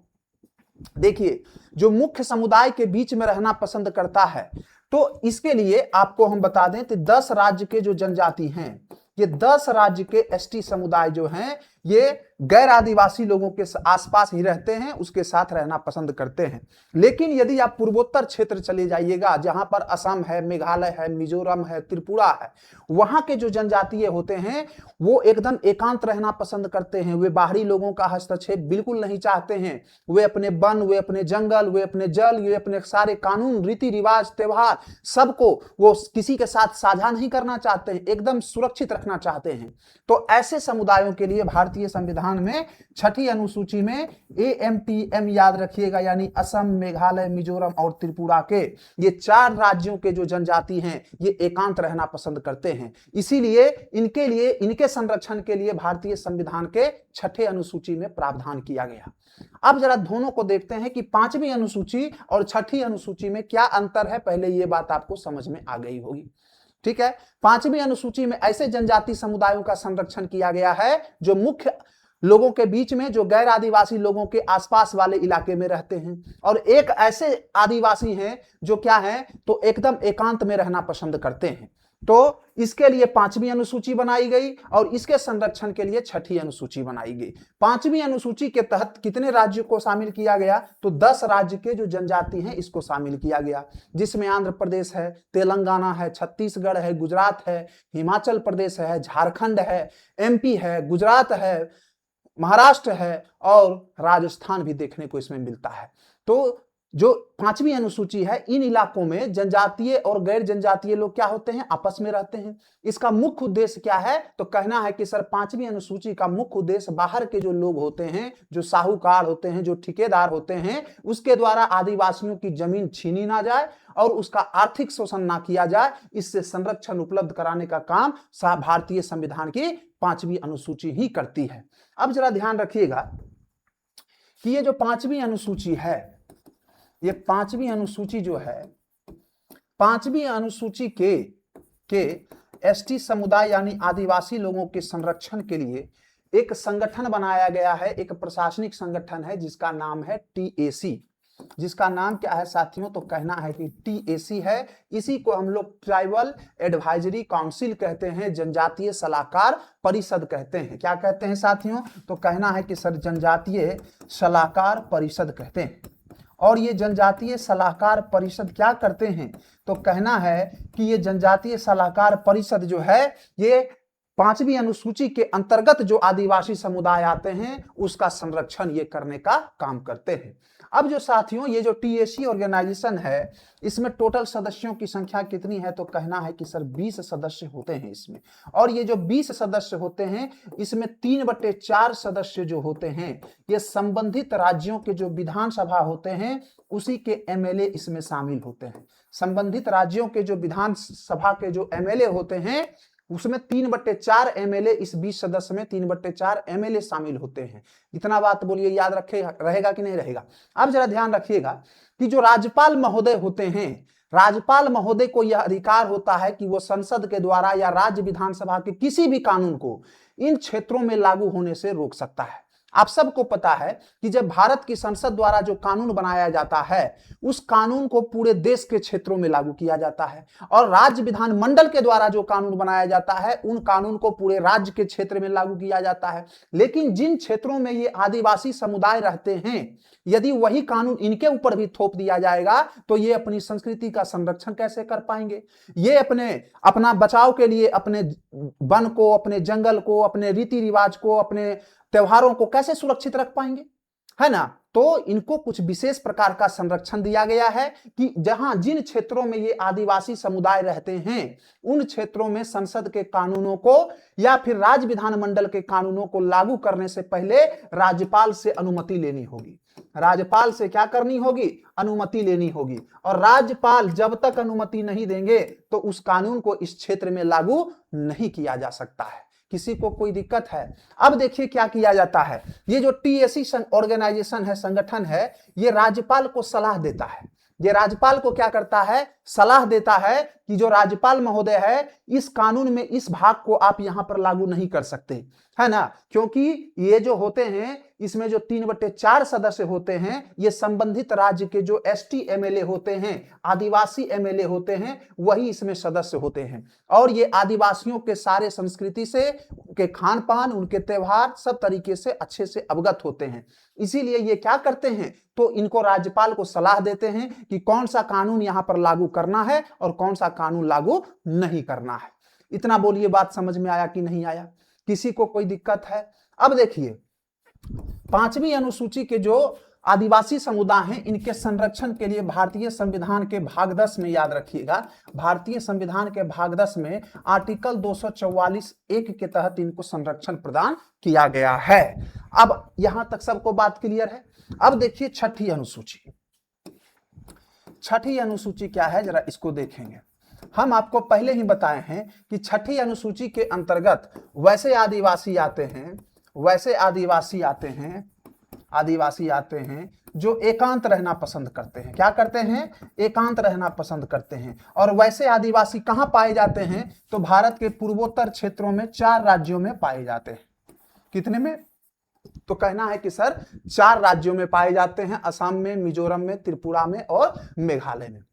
देखिए, जो मुख्य समुदाय के बीच में रहना पसंद करता है, तो इसके लिए आपको हम बता दें कि 10 राज्य के जो जनजाति हैं, ये 10 राज्य के एसटी समुदाय जो हैं, ये गैर आदिवासी लोगों के आसपास ही रहते हैं, उसके साथ रहना पसंद करते हैं। लेकिन यदि आप पूर्वोत्तर क्षेत्र चले जाइएगा, जहां पर असम है, मेघालय है, मिजोरम है, त्रिपुरा है, वहां के जो जनजातीय होते हैं वो एकदम एकांत रहना पसंद करते हैं। वे बाहरी लोगों का हस्तक्षेप बिल्कुल नहीं चाहते हैं। वे अपने वन, वे अपने जंगल, वे अपने जल, वे अपने सारे कानून, रीति रिवाज, त्योहार सबको वो किसी के साथ साझा नहीं करना चाहते हैं, एकदम सुरक्षित रखना चाहते हैं। तो ऐसे समुदायों के लिए भारतीय संविधान में 6ठी अनुसूची में AMTM याद रखिएगा, यानी असम, मेघालय, मिजोरम और त्रिपुरा के ये 4 राज्यों के जो जनजाति हैं ये एकांत रहना पसंद करते हैं। इसीलिए इनके लिए, इनके संरक्षण के लिए भारतीय संविधान के 6ठे अनुसूची में प्रावधान किया गया। अब जरा दोनों को देखते हैं कि 5वीं अनुसूची और 6ठी अनुसूची में क्या अंतर है। पहले ये बात आपको समझ में आ गई होगी। ठीक है, 5वीं अनुसूची में ऐसे जनजाति समुदायों का संरक्षण किया गया है जो मुख्य लोगों के बीच में, जो गैर आदिवासी लोगों के आसपास वाले इलाके में रहते हैं, और एक ऐसे आदिवासी हैं जो क्या है, तो एकदम एकांत में रहना पसंद करते हैं। तो इसके लिए 5वीं अनुसूची बनाई गई और इसके संरक्षण के लिए 6ठी अनुसूची बनाई गई। 5वीं अनुसूची के तहत कितने राज्यों को शामिल किया गया, तो 10 राज्य के जो जनजाति हैं इसको शामिल किया गया, जिसमें आंध्र प्रदेश है, तेलंगाना है, छत्तीसगढ़ है, गुजरात है, हिमाचल प्रदेश है, झारखंड है, MP है, गुजरात है, महाराष्ट्र है और राजस्थान भी देखने को इसमें मिलता है। तो जो 5वीं अनुसूची है, इन इलाकों में जनजातीय और गैर जनजातीय लोग क्या होते हैं, आपस में रहते हैं। इसका मुख्य उद्देश्य क्या है, तो कहना है कि सर 5वीं अनुसूची का मुख्य उद्देश्य बाहर के जो लोग होते हैं, जो साहूकार होते हैं, जो ठेकेदार होते हैं, उसके द्वारा आदिवासियों की जमीन छीनी ना जाए और उसका आर्थिक शोषण ना किया जाए, इससे संरक्षण उपलब्ध कराने का काम भारतीय संविधान की 5वीं अनुसूची ही करती है। अब जरा ध्यान रखिएगा कि ये जो 5वीं अनुसूची है, ये 5वीं अनुसूची जो है, 5वीं अनुसूची के एसटी समुदाय यानी आदिवासी लोगों के संरक्षण के लिए एक संगठन बनाया गया है, एक प्रशासनिक संगठन है जिसका नाम है TAC। जिसका नाम क्या है साथियों, तो कहना है कि TAC है। इसी को हम लोग ट्राइबल एडवाइजरी काउंसिल कहते हैं, जनजातीय सलाहकार परिषद कहते हैं। क्या कहते हैं साथियों, तो कहना है कि सर जनजातीय सलाहकार परिषद कहते हैं। और ये जनजातीय सलाहकार परिषद क्या करते हैं, तो कहना है कि ये जनजातीय सलाहकार परिषद जो है ये 5वीं अनुसूची के अंतर्गत जो आदिवासी समुदाय आते हैं उसका संरक्षण ये करने का काम करते हैं। अब जो साथियों ये जो TAC ऑर्गेनाइजेशन है इसमें टोटल सदस्यों की संख्या कितनी है, तो कहना है कि सर 20 सदस्य होते हैं इसमें। और ये जो 20 सदस्य होते हैं इसमें 3/4 सदस्य जो होते हैं ये संबंधित राज्यों के जो विधानसभा होते हैं उसी के MLA इसमें शामिल होते हैं। संबंधित राज्यों के जो विधानसभा के जो MLA होते हैं उसमें 3/4 MLA, इस 20 सदस्य में 3/4 MLA शामिल होते हैं। इतना बात बोलिए, याद रखे रहेगा कि नहीं रहेगा। अब जरा ध्यान रखिएगा कि जो राज्यपाल महोदय होते हैं, राज्यपाल महोदय को यह अधिकार होता है कि वो संसद के द्वारा या राज्य विधानसभा के किसी भी कानून को इन क्षेत्रों में लागू होने से रोक सकता है। आप सबको पता है कि जब भारत की संसद द्वारा जो कानून बनाया जाता है उस कानून को पूरे देश के क्षेत्रों में लागू किया जाता है, और राज्य विधानमंडल के द्वारा जो कानून बनाया जाता है उन कानून को पूरे राज्य के क्षेत्र में लागू किया जाता है। लेकिन जिन क्षेत्रों में ये आदिवासी समुदाय रहते हैं यदि वही कानून इनके ऊपर भी थोप दिया जाएगा तो ये अपनी संस्कृति का संरक्षण कैसे कर पाएंगे, ये अपना बचाव के लिए अपने वन को, अपने जंगल को, अपने रीति रिवाज को, अपने त्योहारों को कैसे सुरक्षित रख पाएंगे, है ना। तो इनको कुछ विशेष प्रकार का संरक्षण दिया गया है कि जिन क्षेत्रों में ये आदिवासी समुदाय रहते हैं उन क्षेत्रों में संसद के कानूनों को या फिर राज्य विधानमंडल के कानूनों को लागू करने से पहले राज्यपाल से अनुमति लेनी होगी। राज्यपाल से क्या करनी होगी, अनुमति लेनी होगी। और राज्यपाल जब तक अनुमति नहीं देंगे तो उस कानून को इस क्षेत्र में लागू नहीं किया जा सकता है। किसी को कोई दिक्कत है? अब देखिए क्या किया जाता है। ये जो TAC ऑर्गेनाइजेशन है, संगठन है, ये राज्यपाल को सलाह देता है। ये राज्यपाल को क्या करता है, सलाह देता है कि जो राज्यपाल महोदय है इस कानून में इस भाग को आप यहां पर लागू नहीं कर सकते, है ना, क्योंकि ये जो होते हैं इसमें जो 3/4 सदस्य होते हैं ये संबंधित राज्य के जो ST MLA होते हैं, आदिवासी MLA होते हैं, वही इसमें सदस्य होते हैं। और ये आदिवासियों के सारे संस्कृति से, उनके खान पान, उनके त्योहार सब तरीके से अच्छे से अवगत होते हैं। इसीलिए ये क्या करते हैं, तो इनको राज्यपाल को सलाह देते हैं कि कौन सा कानून यहां पर लागू करना है और कौन सा कानून लागू नहीं करना है। इतना बोलिए, बात समझ में आया कि नहीं आया? किसी को कोई दिक्कत है? अब देखिए 5वीं अनुसूची के जो आदिवासी समुदाय हैं इनके संरक्षण के लिए भारतीय संविधान के भाग 10 में, याद रखिएगा, भारतीय संविधान के भाग 10 में आर्टिकल 244(1) के तहत इनको संरक्षण प्रदान किया गया है। अब यहां तक सबको बात क्लियर है? अब देखिए 6ठी अनुसूची। 6ठी अनुसूची क्या है, जरा इसको देखेंगे। हम आपको पहले ही बताए हैं कि 6ठी अनुसूची के अंतर्गत वैसे आदिवासी आते हैं जो एकांत रहना पसंद करते हैं। क्या करते हैं? एकांत रहना पसंद करते हैं। और वैसे आदिवासी कहां पाए जाते हैं, तो भारत के पूर्वोत्तर क्षेत्रों में 4 राज्यों में पाए जाते हैं। कितने में? तो कहना है कि सर 4 राज्यों में पाए जाते हैं, असम में, मिजोरम में, त्रिपुरा में और मेघालय में।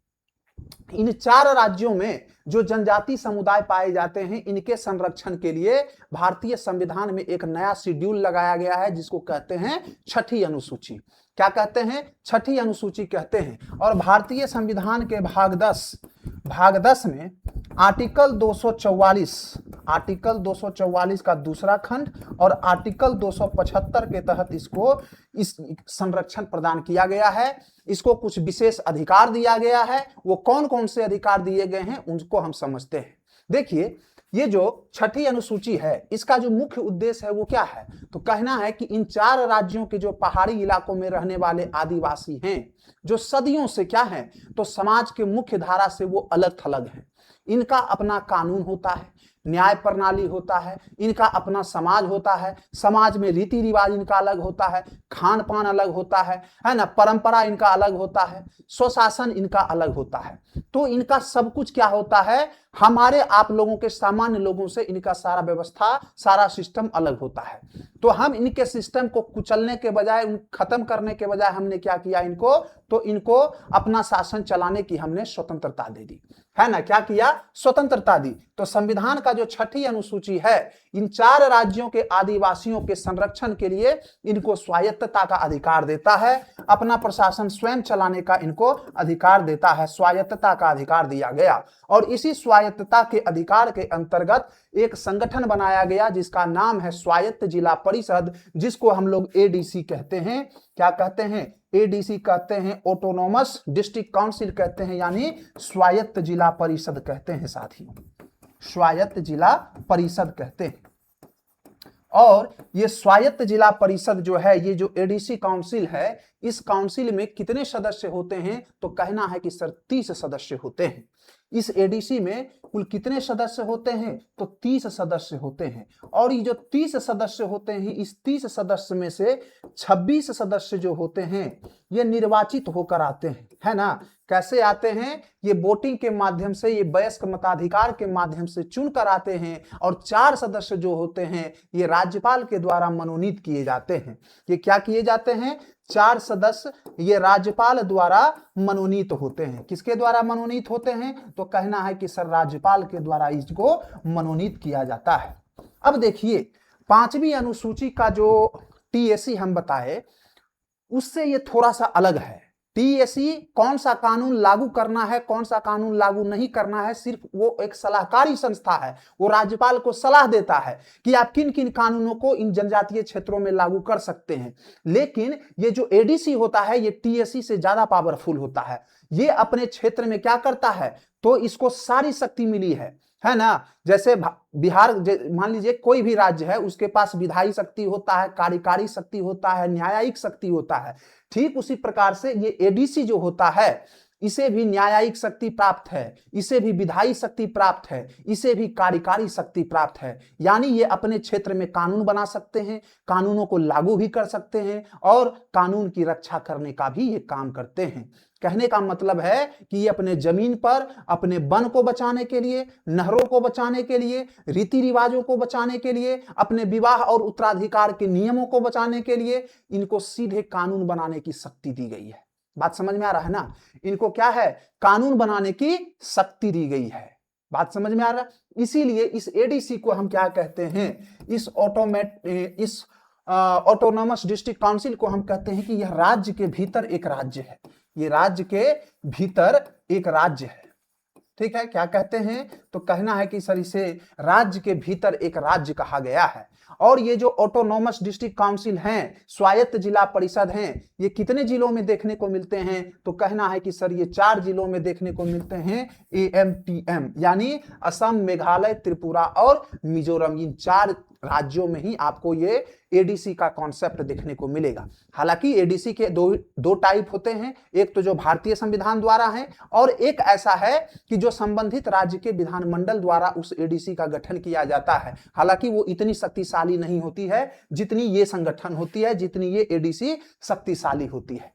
इन 4 राज्यों में जो जनजाति समुदाय पाए जाते हैं इनके संरक्षण के लिए भारतीय संविधान में एक नया शेड्यूल लगाया गया है जिसको कहते हैं 6ठी अनुसूची। क्या कहते हैं? 6ठी अनुसूची कहते हैं। और भारतीय संविधान के भाग 10 में आर्टिकल 244 का दूसरा खंड और आर्टिकल 275 के तहत इसको इस संरक्षण प्रदान किया गया है। इसको कुछ विशेष अधिकार दिया गया है। वो कौन कौन से अधिकार दिए गए हैं उनको हम समझते हैं। देखिए ये जो 6ठी अनुसूची है इसका जो मुख्य उद्देश्य है वो क्या है, तो कहना है कि इन 4 राज्यों के जो पहाड़ी इलाकों में रहने वाले आदिवासी हैं जो सदियों से क्या है, तो समाज के मुख्य धारा से वो अलग थलग हैं। इनका अपना कानून होता है, न्याय प्रणाली होता है, इनका अपना समाज होता है, समाज में रीति रिवाज इनका अलग होता है, खान पान अलग होता है ना, परंपरा इनका अलग होता है, स्वशासन इनका अलग होता है। तो इनका सब कुछ क्या होता है, हमारे आप लोगों के सामान्य लोगों से इनका सारा व्यवस्था, सारा सिस्टम अलग होता है। तो हम इनके सिस्टम को कुचलने के बजाय, खत्म करने के बजाय हमने क्या किया, इनको तो इनको अपना शासन चलाने की हमने स्वतंत्रता दे दी, है ना। क्या किया? स्वतंत्रता दी। तो संविधान का जो 6ठी अनुसूची है इन 4 राज्यों के आदिवासियों के संरक्षण के लिए इनको स्वायत्तता का अधिकार देता है, अपना प्रशासन स्वयं चलाने का इनको अधिकार देता है, स्वायत्तता का अधिकार दिया गया। और इसी स्वायत्तता के अधिकार के अंतर्गत एक संगठन बनाया गया जिसका नाम है स्वायत्त जिला परिषद, जिसको हम लोग एडीसी कहते हैं। क्या कहते हैं? एडीसी कहते हैं, ऑटोनोमस डिस्ट्रिक्ट काउंसिल कहते हैं, यानी स्वायत्त जिला परिषद कहते हैं साथियों, स्वायत्त जिला परिषद कहते हैं। और ये स्वायत्त जिला परिषद जो है, ये जो एडीसी काउंसिल है, इस काउंसिल में कितने सदस्य होते हैं? तो कहना है कि सर 30 सदस्य होते हैं। इस एडीसी में कुल कितने सदस्य होते हैं? तो 30 सदस्य होते हैं। और ये जो 30 सदस्य होते हैं, इस 30 सदस्य में से 26 सदस्य जो होते हैं ये निर्वाचित होकर आते हैं, है ना। कैसे आते हैं? ये वोटिंग के माध्यम से, ये वयस्क मताधिकार के माध्यम से चुनकर आते हैं। और 4 सदस्य जो होते हैं ये राज्यपाल के द्वारा मनोनीत किए जाते हैं। ये क्या किए जाते हैं? 4 सदस्य ये राज्यपाल द्वारा मनोनीत होते हैं। किसके द्वारा मनोनीत होते हैं? तो कहना है कि सर राज्यपाल के द्वारा इसको मनोनीत किया जाता है। अब देखिए 5वीं अनुसूची का जो टीएसी हम बताए उससे ये थोड़ा सा अलग है। टीएसी कौन सा कानून लागू करना है, कौन सा कानून लागू नहीं करना है, सिर्फ वो एक सलाहकारी संस्था है। वो राज्यपाल को सलाह देता है कि आप किन किन कानूनों को इन जनजातीय क्षेत्रों में लागू कर सकते हैं। लेकिन ये जो एडीसी होता है ये टीएसी से ज्यादा पावरफुल होता है। ये अपने क्षेत्र में क्या करता है? तो इसको सारी शक्ति मिली है ना। जैसे बिहार मान लीजिए कोई भी राज्य है, उसके पास विधायी शक्ति होता है, कार्यकारी शक्ति होता है, न्यायिक शक्ति होता है। ठीक उसी प्रकार से ये एडीसी जो होता है इसे भी न्यायिक शक्ति प्राप्त है, इसे भी विधायी शक्ति प्राप्त है, इसे भी कार्यकारी शक्ति प्राप्त है। यानी ये अपने क्षेत्र में कानून बना सकते हैं, कानूनों को लागू भी कर सकते हैं और कानून की रक्षा करने का भी ये काम करते हैं। कहने का मतलब है कि ये अपने जमीन पर अपने वन को बचाने के लिए, नहरों को बचाने के लिए, रीति रिवाजों को बचाने के लिए, अपने विवाह और उत्तराधिकार के नियमों को बचाने के लिए इनको सीधे कानून बनाने की शक्ति दी गई है। बात समझ में आ रहा है ना। इनको क्या है? कानून बनाने की शक्ति दी गई है। बात समझ में आ रहा है। इसीलिए इस एडीसी को हम क्या कहते हैं? इस ऑटोनोमस डिस्ट्रिक्ट काउंसिल को हम कहते हैं कि यह राज्य के भीतर एक राज्य है। ये राज्य के भीतर एक राज्य है। ठीक है, क्या कहते हैं? तो कहना है कि सर इसे राज्य के भीतर एक राज्य कहा गया है। और ये जो ऑटोनोमस डिस्ट्रिक्ट काउंसिल हैं, स्वायत्त जिला परिषद हैं, ये कितने जिलों में देखने को मिलते हैं? तो कहना है कि सर ये 4 जिलों में देखने को मिलते हैं। AMTM यानी असम, मेघालय, त्रिपुरा और मिजोरम, इन 4 राज्यों में ही आपको ये एडीसी का कॉन्सेप्ट देखने को मिलेगा। हालांकि एडीसी के दो टाइप होते हैं, एक तो जो भारतीय संविधान द्वारा है और एक ऐसा है कि जो संबंधित राज्य के विधानमंडल द्वारा उस एडीसी का गठन किया जाता है। हालांकि वो इतनी शक्तिशाली नहीं होती है जितनी ये संगठन होती है, जितनी ये एडीसी शक्तिशाली होती है।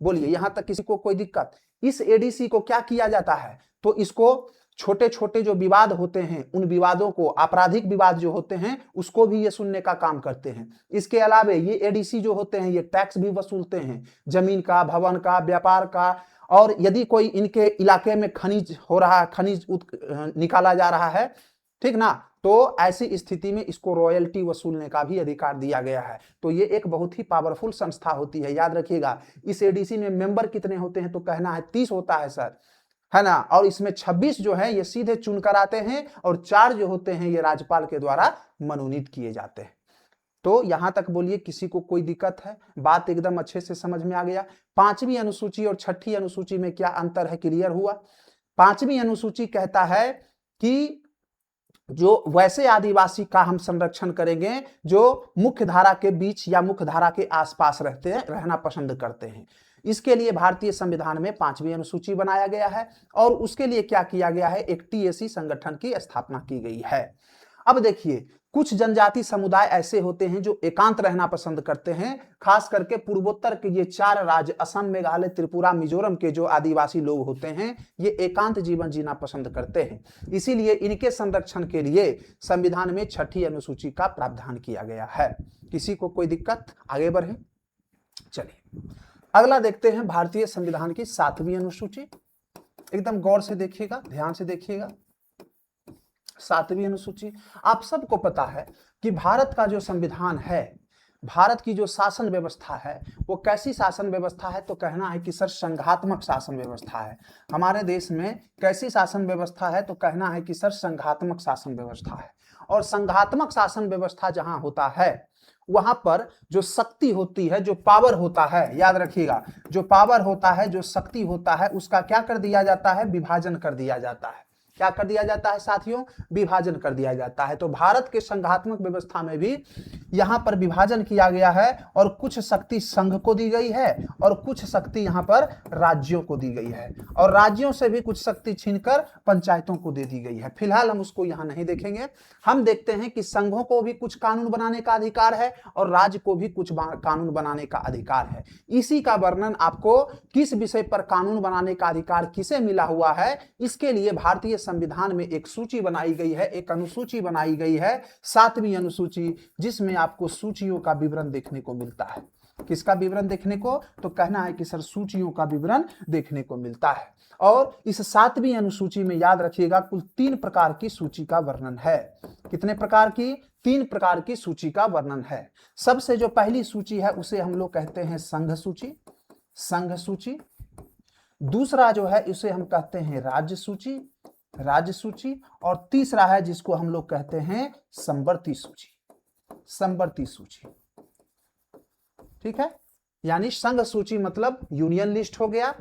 बोलिए यहां तक किसी को कोई दिक्कत? इस एडीसी को क्या किया जाता है? तो इसको छोटे छोटे जो विवाद होते हैं उन विवादों को, आपराधिक विवाद जो होते हैं उसको भी ये सुनने का काम करते हैं। इसके अलावा ये एडीसी जो होते हैं ये टैक्स भी वसूलते हैं, जमीन का, भवन का, व्यापार का। और यदि कोई इनके इलाके में खनिज हो रहा है, खनिज निकाला जा रहा है, ठीक ना, तो ऐसी स्थिति में इसको रॉयल्टी वसूलने का भी अधिकार दिया गया है। तो ये एक बहुत ही पावरफुल संस्था होती है। याद रखिएगा इस एडीसी में मेंबर कितने होते हैं? तो कहना है 30 होता है सर, है ना। और इसमें 26 जो है ये सीधे चुनकर आते हैं और 4 जो होते हैं ये राज्यपाल के द्वारा मनोनीत किए जाते हैं। तो यहां तक बोलिए किसी को कोई दिक्कत है? बात एकदम अच्छे से समझ में आ गया। 5वीं अनुसूची और 6ठी अनुसूची में क्या अंतर है? क्लियर हुआ। 5वीं अनुसूची कहता है कि जो वैसे आदिवासी का हम संरक्षण करेंगे जो मुख्य धारा के बीच या मुख्य धारा के आसपास रहना पसंद करते हैं। इसके लिए भारतीय संविधान में 5वीं अनुसूची बनाया गया है और उसके लिए क्या किया गया है? एक टीएसी संगठन की स्थापना की गई है। अब देखिए कुछ जनजाति समुदाय ऐसे होते हैं जो एकांत रहना पसंद करते हैं। खास करके पूर्वोत्तर के ये 4 राज्य असम, मेघालय, त्रिपुरा, मिजोरम के जो आदिवासी लोग होते हैं ये एकांत जीवन जीना पसंद करते हैं। इसीलिए इनके संरक्षण के लिए संविधान में 6ठी अनुसूची का प्रावधान किया गया है। किसी को कोई दिक्कत? आगे बढ़े, चलिए। अगला देखते हैं भारतीय संविधान की 7वीं अनुसूची। एकदम गौर से देखिएगा, ध्यान से देखिएगा। 7वीं अनुसूची, आप सबको पता है कि भारत का जो संविधान है, भारत की जो शासन व्यवस्था है वो कैसी शासन व्यवस्था है, तो कहना है कि सर संघात्मक शासन व्यवस्था है। हमारे देश में कैसी शासन व्यवस्था है, तो कहना है कि सर संघात्मक शासन व्यवस्था है। और संघात्मक शासन व्यवस्था जहां होता है वहां पर जो शक्ति होती है, जो पावर होता है, याद रखिएगा, जो पावर होता है, जो शक्ति होता है, उसका क्या कर दिया जाता है, विभाजन कर दिया जाता है। क्या कर दिया जाता है साथियों, विभाजन कर दिया जाता है। तो भारत के संघात्मक व्यवस्था में भी यहां पर विभाजन किया गया है और कुछ शक्ति संघ को दी गई है और कुछ शक्ति यहां पर राज्यों को दी गई है और राज्यों से भी कुछ शक्ति छीनकर पंचायतों को दे दी गई है। फिलहाल हम उसको यहां नहीं देखेंगे। हम देखते हैं कि संघों को भी कुछ कानून बनाने का अधिकार है और राज्य को भी कुछ कानून बनाने का अधिकार है। इसी का वर्णन आपको किस विषय पर कानून बनाने का अधिकार किसे मिला हुआ है, इसके लिए भारतीय संविधान में एक सूची बनाई गई है, एक अनुसूची बनाई गई है, 7वीं अनुसूची, जिसमें आपको सूचियों का विवरण देखने को मिलता है। किसका विवरण देखने को, तो कहना है कि सर सूचियों का विवरण देखने को मिलता है। और इस 7वीं अनुसूची में याद रखिएगा कुल 3 प्रकार की सूची का वर्णन है। कितने प्रकार की, 3 प्रकार की सूची का वर्णन है। सबसे जो पहली सूची है उसे हम लोग कहते हैं संघ सूची, संघ सूची। दूसरा जो है उसे हम कहते हैं राज्य सूची, राज्य सूची। और तीसरा है जिसको हम लोग कहते हैं समवर्ती सूची, समवर्ती सूची। ठीक है, यानी संघ सूची मतलब यूनियन लिस्ट हो गया,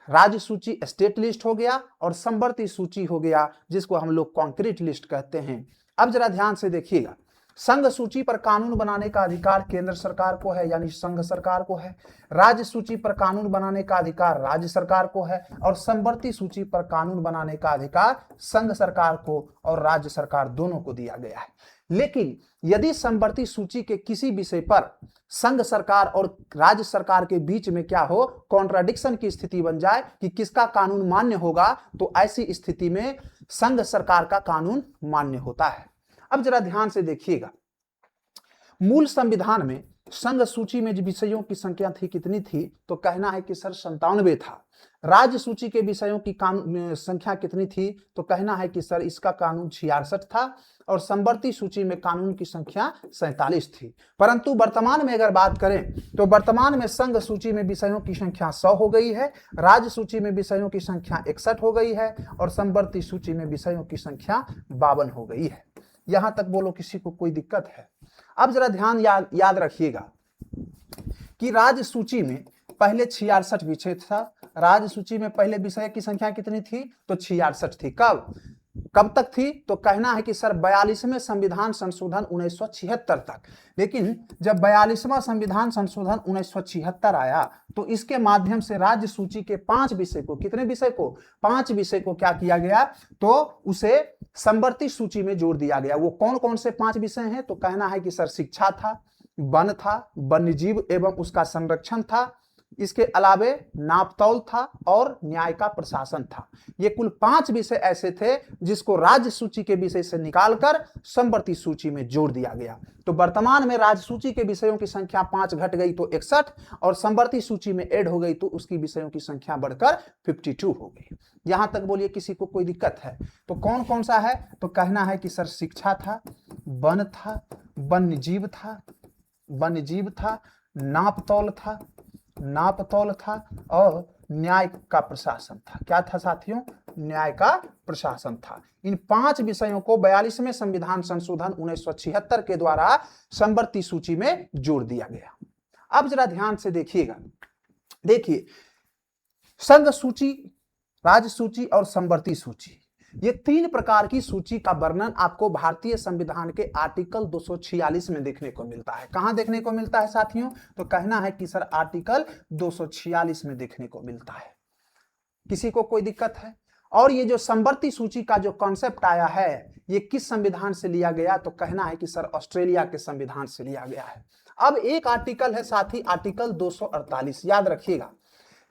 राज्य सूची स्टेट लिस्ट हो गया और समवर्ती सूची हो गया जिसको हम लोग कॉन्क्रीट लिस्ट कहते हैं। अब जरा ध्यान से देखिएगा, संघ सूची पर कानून बनाने का अधिकार केंद्र सरकार को है, यानी संघ सरकार को है। राज्य सूची पर कानून बनाने का अधिकार राज्य सरकार को है और समवर्ती सूची पर कानून बनाने का अधिकार संघ सरकार को और राज्य सरकार दोनों को दिया गया है। लेकिन यदि समवर्ती सूची के किसी विषय पर संघ सरकार और राज्य सरकार के बीच में क्या हो, कॉन्ट्राडिक्शन की स्थिति बन जाए कि किसका कानून मान्य होगा, तो ऐसी स्थिति में संघ सरकार का कानून मान्य होता है। अब जरा ध्यान से देखिएगा, मूल संविधान में संघ सूची में जो विषयों की संख्या थी कितनी थी, तो कहना है कि सर 97 था। राज्य सूची के विषयों की संख्या कितनी थी, तो कहना है कि सर इसका कानून 66 था और समवर्ती सूची में कानून की संख्या 47 थी। परंतु वर्तमान में अगर बात करें तो वर्तमान में संघ सूची में विषयों की संख्या 100 हो गई है, राज्य सूची में विषयों की संख्या 61 हो गई है और समवर्ती सूची में विषयों की संख्या 52 हो गई है। यहां तक बोलो किसी को कोई दिक्कत है? अब जरा ध्यान याद रखिएगा कि राज्य सूची में पहले 66 विषय था। राज्य सूची में पहले विषय की संख्या कितनी थी, तो 66 थी। कब तक थी, तो कहना है कि सर 42वें संविधान संशोधन 1976 तक। लेकिन जब 42वां संविधान संशोधन 1976 आया तो इसके माध्यम से राज्य सूची के 5 विषय को, कितने विषय को, 5 विषय को क्या किया गया, तो उसे समवर्ती सूची में जोड़ दिया गया। वो कौन कौन से 5 विषय हैं, तो कहना है कि सर शिक्षा था, वन था, वन्यजीव एवं उसका संरक्षण था, इसके अलावे नापतौल था और न्याय का प्रशासन था। ये कुल 5 विषय ऐसे थे जिसको राज्य सूची के विषय से निकालकर समवर्ती सूची में जोड़ दिया गया। तो वर्तमान में राज्य सूची के विषयों की संख्या 5 घट गई तो 61 और समवर्ती सूची में ऐड हो गई तो उसकी विषयों की संख्या बढ़कर 52 हो गई। यहां तक बोलिए किसी को कोई दिक्कत है? तो कौन कौन सा है, तो कहना है कि सर शिक्षा था, वन था, वन्यजीव था, वन्यजीव था, नापतौल था और न्याय का प्रशासन था। क्या था साथियों? न्याय का प्रशासन था। इन 5 विषयों को 42वें संविधान संशोधन 1976 के द्वारा समवर्ती सूची में जोड़ दिया गया। अब जरा ध्यान से देखिएगा, देखिए संघ सूची, राज्य सूची और समवर्ती सूची, ये 3 प्रकार की सूची का वर्णन आपको भारतीय संविधान के आर्टिकल 246 में देखने को मिलता है। कहां देखने को मिलता है साथियों? तो कहना है कि सर आर्टिकल 246 में देखने को मिलता है। किसी को कोई दिक्कत है? और ये जो समवर्ती सूची का जो कॉन्सेप्ट आया है ये किस संविधान से लिया गया, तो कहना है कि सर ऑस्ट्रेलिया के संविधान से लिया गया है। अब एक आर्टिकल है साथी, आर्टिकल 248, याद रखिएगा,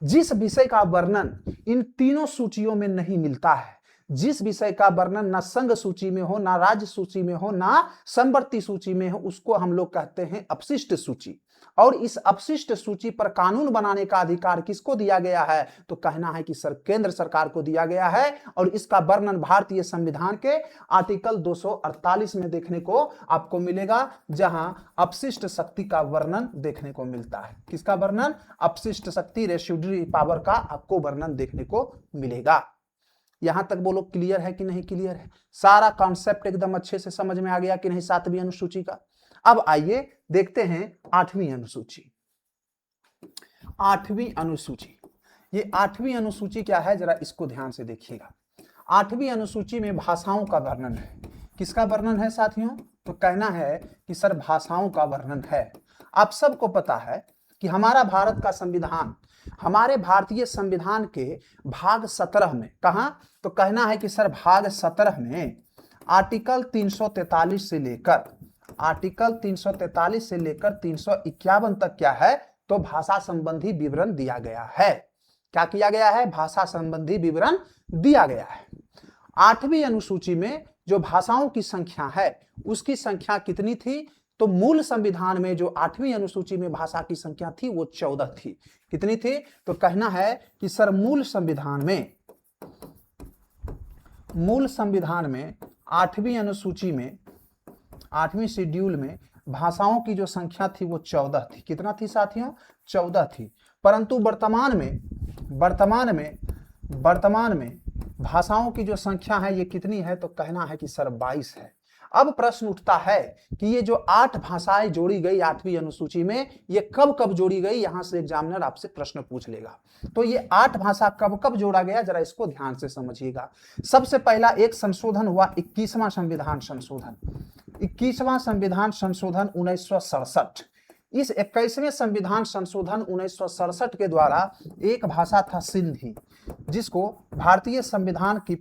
जिस विषय का वर्णन इन तीनों सूचियों में नहीं मिलता है, जिस विषय का वर्णन ना संघ सूची में हो, ना राज्य सूची में हो, ना समवर्ती सूची में हो, उसको हम लोग कहते हैं अपशिष्ट सूची। और इस अपशिष्ट सूची पर कानून बनाने का अधिकार किसको दिया गया है? तो कहना है कि सर केंद्र सरकार को दिया गया है। और इसका वर्णन भारतीय संविधान के आर्टिकल 248 में देखने को आपको मिलेगा, जहां अपशिष्ट शक्ति का वर्णन देखने को मिलता है। किसका वर्णन? अपशिष्ट शक्ति, रेसिडुअरी पावर का आपको वर्णन देखने को मिलेगा। यहां तक बोलो क्लियर है कि नहीं क्लियर है? सारा कॉन्सेप्ट एकदम अच्छे से समझ में आ गया कि नहीं 7वीं अनुसूची का? अब आइए देखते हैं 8वीं अनुसूची। 8वीं अनुसूची, ये 8वीं अनुसूची क्या है, जरा इसको ध्यान से देखिएगा। 8वीं अनुसूची में भाषाओं का वर्णन है। किसका वर्णन है साथियों? तो कहना है कि सर भाषाओं का वर्णन है। आप सबको पता है कि हमारा भारत का संविधान, हमारे भारतीय संविधान के भाग 17 में, कहा तो कहना है कि सर भाग 17 में आर्टिकल 343 से लेकर 351 तक क्या है, तो भाषा संबंधी विवरण दिया गया है। क्या किया गया है? भाषा संबंधी विवरण दिया गया है। 8वीं अनुसूची में जो भाषाओं की संख्या है उसकी संख्या कितनी थी? तो मूल संविधान में जो 8वीं अनुसूची में भाषा की संख्या थी वो 14 थी। कितनी थी? तो कहना है कि सर मूल संविधान में 8वीं अनुसूची में 8वीं शेड्यूल में भाषाओं की जो संख्या थी वो 14 थी। कितना थी साथियों? 14 थी। परंतु वर्तमान में भाषाओं की जो संख्या है ये कितनी है? तो कहना है कि सर 22 है। अब प्रश्न उठता है कि ये जो 8 भाषाएं जोड़ी गई 8वीं अनुसूची में, ये कब कब जोड़ी गई? यहां से एग्जामिनर आपसे प्रश्न पूछ लेगा। तो ये 8 भाषा कब कब जोड़ा गया, जरा इसको ध्यान से समझिएगा। सबसे पहला एक संशोधन हुआ 21वां संविधान संशोधन। 21वां संविधान संशोधन 1967। इस 21वें संविधान संशोधन 1967 के द्वारा एक भाषा था सिंधी, जिसको भारतीय संविधान की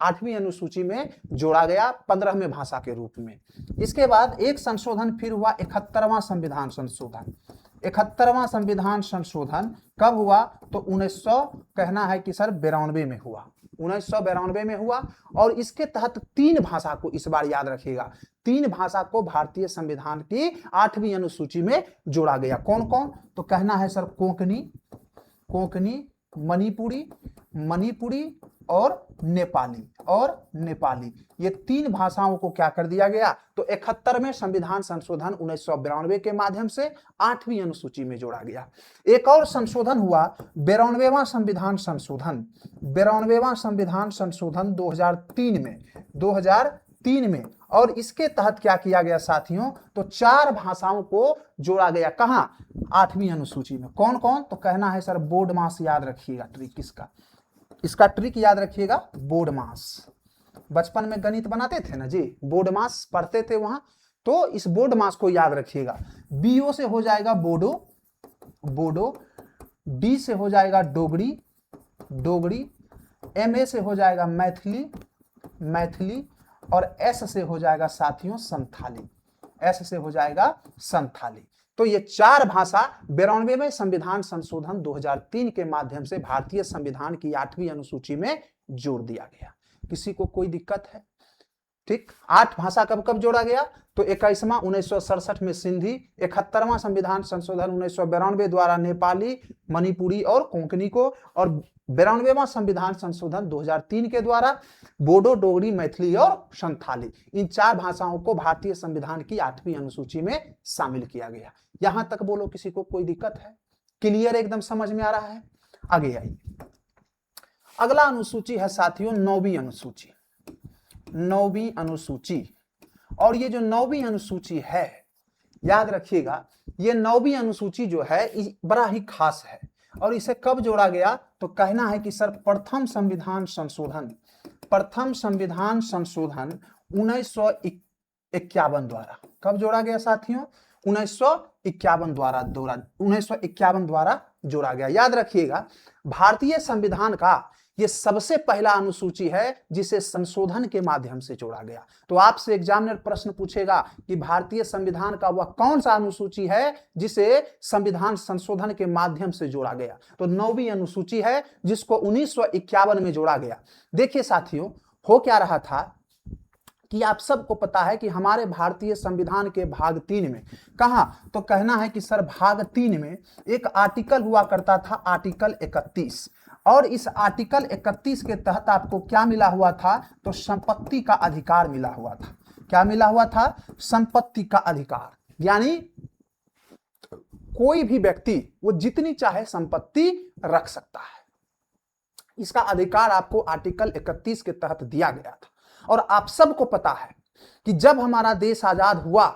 8वीं अनुसूची में जोड़ा गया 15वें भाषा के रूप में। इसके बाद एक संशोधन फिर हुआ 71वां संविधान संशोधन। 71वां संविधान संशोधन कब हुआ? तो 1992 में हुआ। 1992 में हुआ। और इसके तहत 3 भाषा को, इस बार याद रखिएगा, 3 भाषा को भारतीय संविधान की 8वीं अनुसूची में जोड़ा गया। कौन कौन? तो कहना है सर कोंकणी, मणिपुरी और नेपाली। ये 3 भाषाओं को क्या कर दिया गया? तो 71वें संविधान संशोधन 1992 के माध्यम से 8वीं अनुसूची में जोड़ा गया। एक और संशोधन हुआ 92वां संविधान संशोधन। 92वां संविधान संशोधन 2003 में। और इसके तहत क्या किया गया साथियों? तो 4 भाषाओं को जोड़ा गया। कहां? 8वीं अनुसूची में। कौन कौन? तो कहना है सर बोर्ड मास, याद रखिएगा ट्रिक इसका ट्रिक याद रखिएगा, बोर्ड मास। बचपन में गणित बनाते थे ना जी, बोर्ड मास पढ़ते थे वहां, तो इस बोर्ड मास को याद रखिएगा। बीओ से हो जाएगा बोडो, डी से हो जाएगा डोगरी, एमए से हो जाएगा मैथिली, और एस से हो जाएगा साथियों संथाली। तो ये 4 भाषा 92वें संविधान संशोधन 2003 के माध्यम से भारतीय संविधान की 8वीं अनुसूची में जोड़ दिया गया। किसी को कोई दिक्कत है? ठीक। 8 भाषा कब कब जोड़ा गया? तो 21वां 1967 में सिंधी, 71वां संविधान संशोधन 1992 द्वारा नेपाली, मणिपुरी और कोंकणी को, और 92वां संविधान संशोधन 2003 के द्वारा बोडो, डोगरी, मैथिली और संथाली। इन 4 भाषाओं को भारतीय संविधान की 8वीं अनुसूची में शामिल किया गया। यहां तक बोलो किसी को कोई दिक्कत है? क्लियर, एकदम समझ में आ रहा है? आगे आइए। अगला अनुसूची है साथियों 9वीं अनुसूची। और ये जो 9वीं अनुसूची है, याद रखिएगा, ये 9वीं अनुसूची जो है बड़ा ही खास है। और इसे कब जोड़ा गया? तो कहना है कि सर प्रथम संविधान संशोधन 1951 द्वारा। कब जोड़ा गया साथियों? 1951 द्वारा जोड़ा गया। याद रखिएगा, भारतीय संविधान का ये सबसे पहला अनुसूची है जिसे संशोधन के माध्यम से जोड़ा गया। तो आपसे एग्जामिनर प्रश्न पूछेगा कि भारतीय संविधान का वह कौन सा अनुसूची है जिसे संविधान संशोधन के माध्यम से जोड़ा गया, तो 9वीं अनुसूची है जिसको 1951 में जोड़ा गया। देखिए साथियों, हो क्या रहा था कि आप सबको पता है कि हमारे भारतीय संविधान के भाग 3 में कहा, तो कहना है कि सर भाग 3 में एक आर्टिकल हुआ करता था, आर्टिकल 31, और इस आर्टिकल 31 के तहत आपको क्या मिला हुआ था, तो संपत्ति का अधिकार मिला हुआ था। क्या मिला हुआ था? संपत्ति का अधिकार, यानी कोई भी व्यक्ति वो जितनी चाहे संपत्ति रख सकता है। इसका अधिकार आपको आर्टिकल 31 के तहत दिया गया था। और आप सबको पता है कि जब हमारा देश आजाद हुआ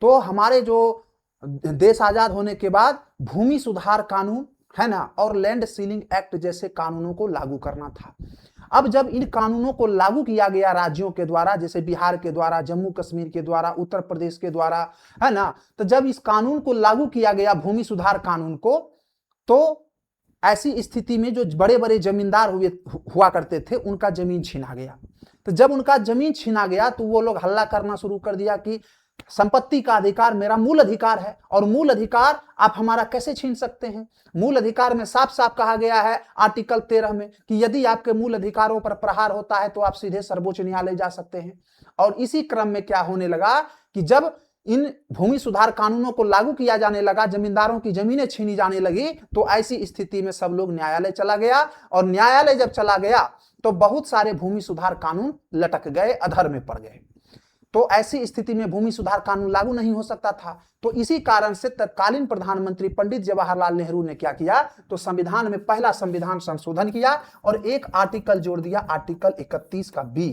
तो हमारे जो देश आजाद होने के बाद भूमि सुधार कानून है ना, और लैंड सीलिंग एक्ट जैसे कानूनों को लागू करना था। अब जब इन कानूनों को लागू किया गया राज्यों के द्वारा, जैसे बिहार के द्वारा, जम्मू कश्मीर के द्वारा, उत्तर प्रदेश के द्वारा, है ना, तो जब इस कानून को लागू किया गया, भूमि सुधार कानून को, तो ऐसी स्थिति में जो बड़े बड़े जमींदार हुआ करते थे उनका जमीन छीना गया। तो जब उनका जमीन छीना गया तो वो लोग हल्ला करना शुरू कर दिया कि संपत्ति का अधिकार मेरा मूल अधिकार है, और मूल अधिकार आप हमारा कैसे छीन सकते हैं। मूल अधिकार में साफ साफ कहा गया है आर्टिकल 13 में कि यदि आपके मूल अधिकारों पर प्रहार होता है तो आप सीधे सर्वोच्च न्यायालय जा सकते हैं। और इसी क्रम में क्या होने लगा कि जब इन भूमि सुधार कानूनों को लागू किया जाने लगा, जमींदारों की जमीनें छीनी जाने लगी, तो ऐसी स्थिति में सब लोग न्यायालय चला गया। और न्यायालय जब चला गया तो बहुत सारे भूमि सुधार कानून लटक गए, अधर में पड़ गए। तो ऐसी स्थिति में भूमि सुधार कानून लागू नहीं हो सकता था। तो इसी कारण से तत्कालीन प्रधानमंत्री पंडित जवाहरलाल नेहरू ने क्या किया, तो संविधान में पहला संविधान संशोधन किया और एक आर्टिकल जोड़ दिया, आर्टिकल 31 का बी।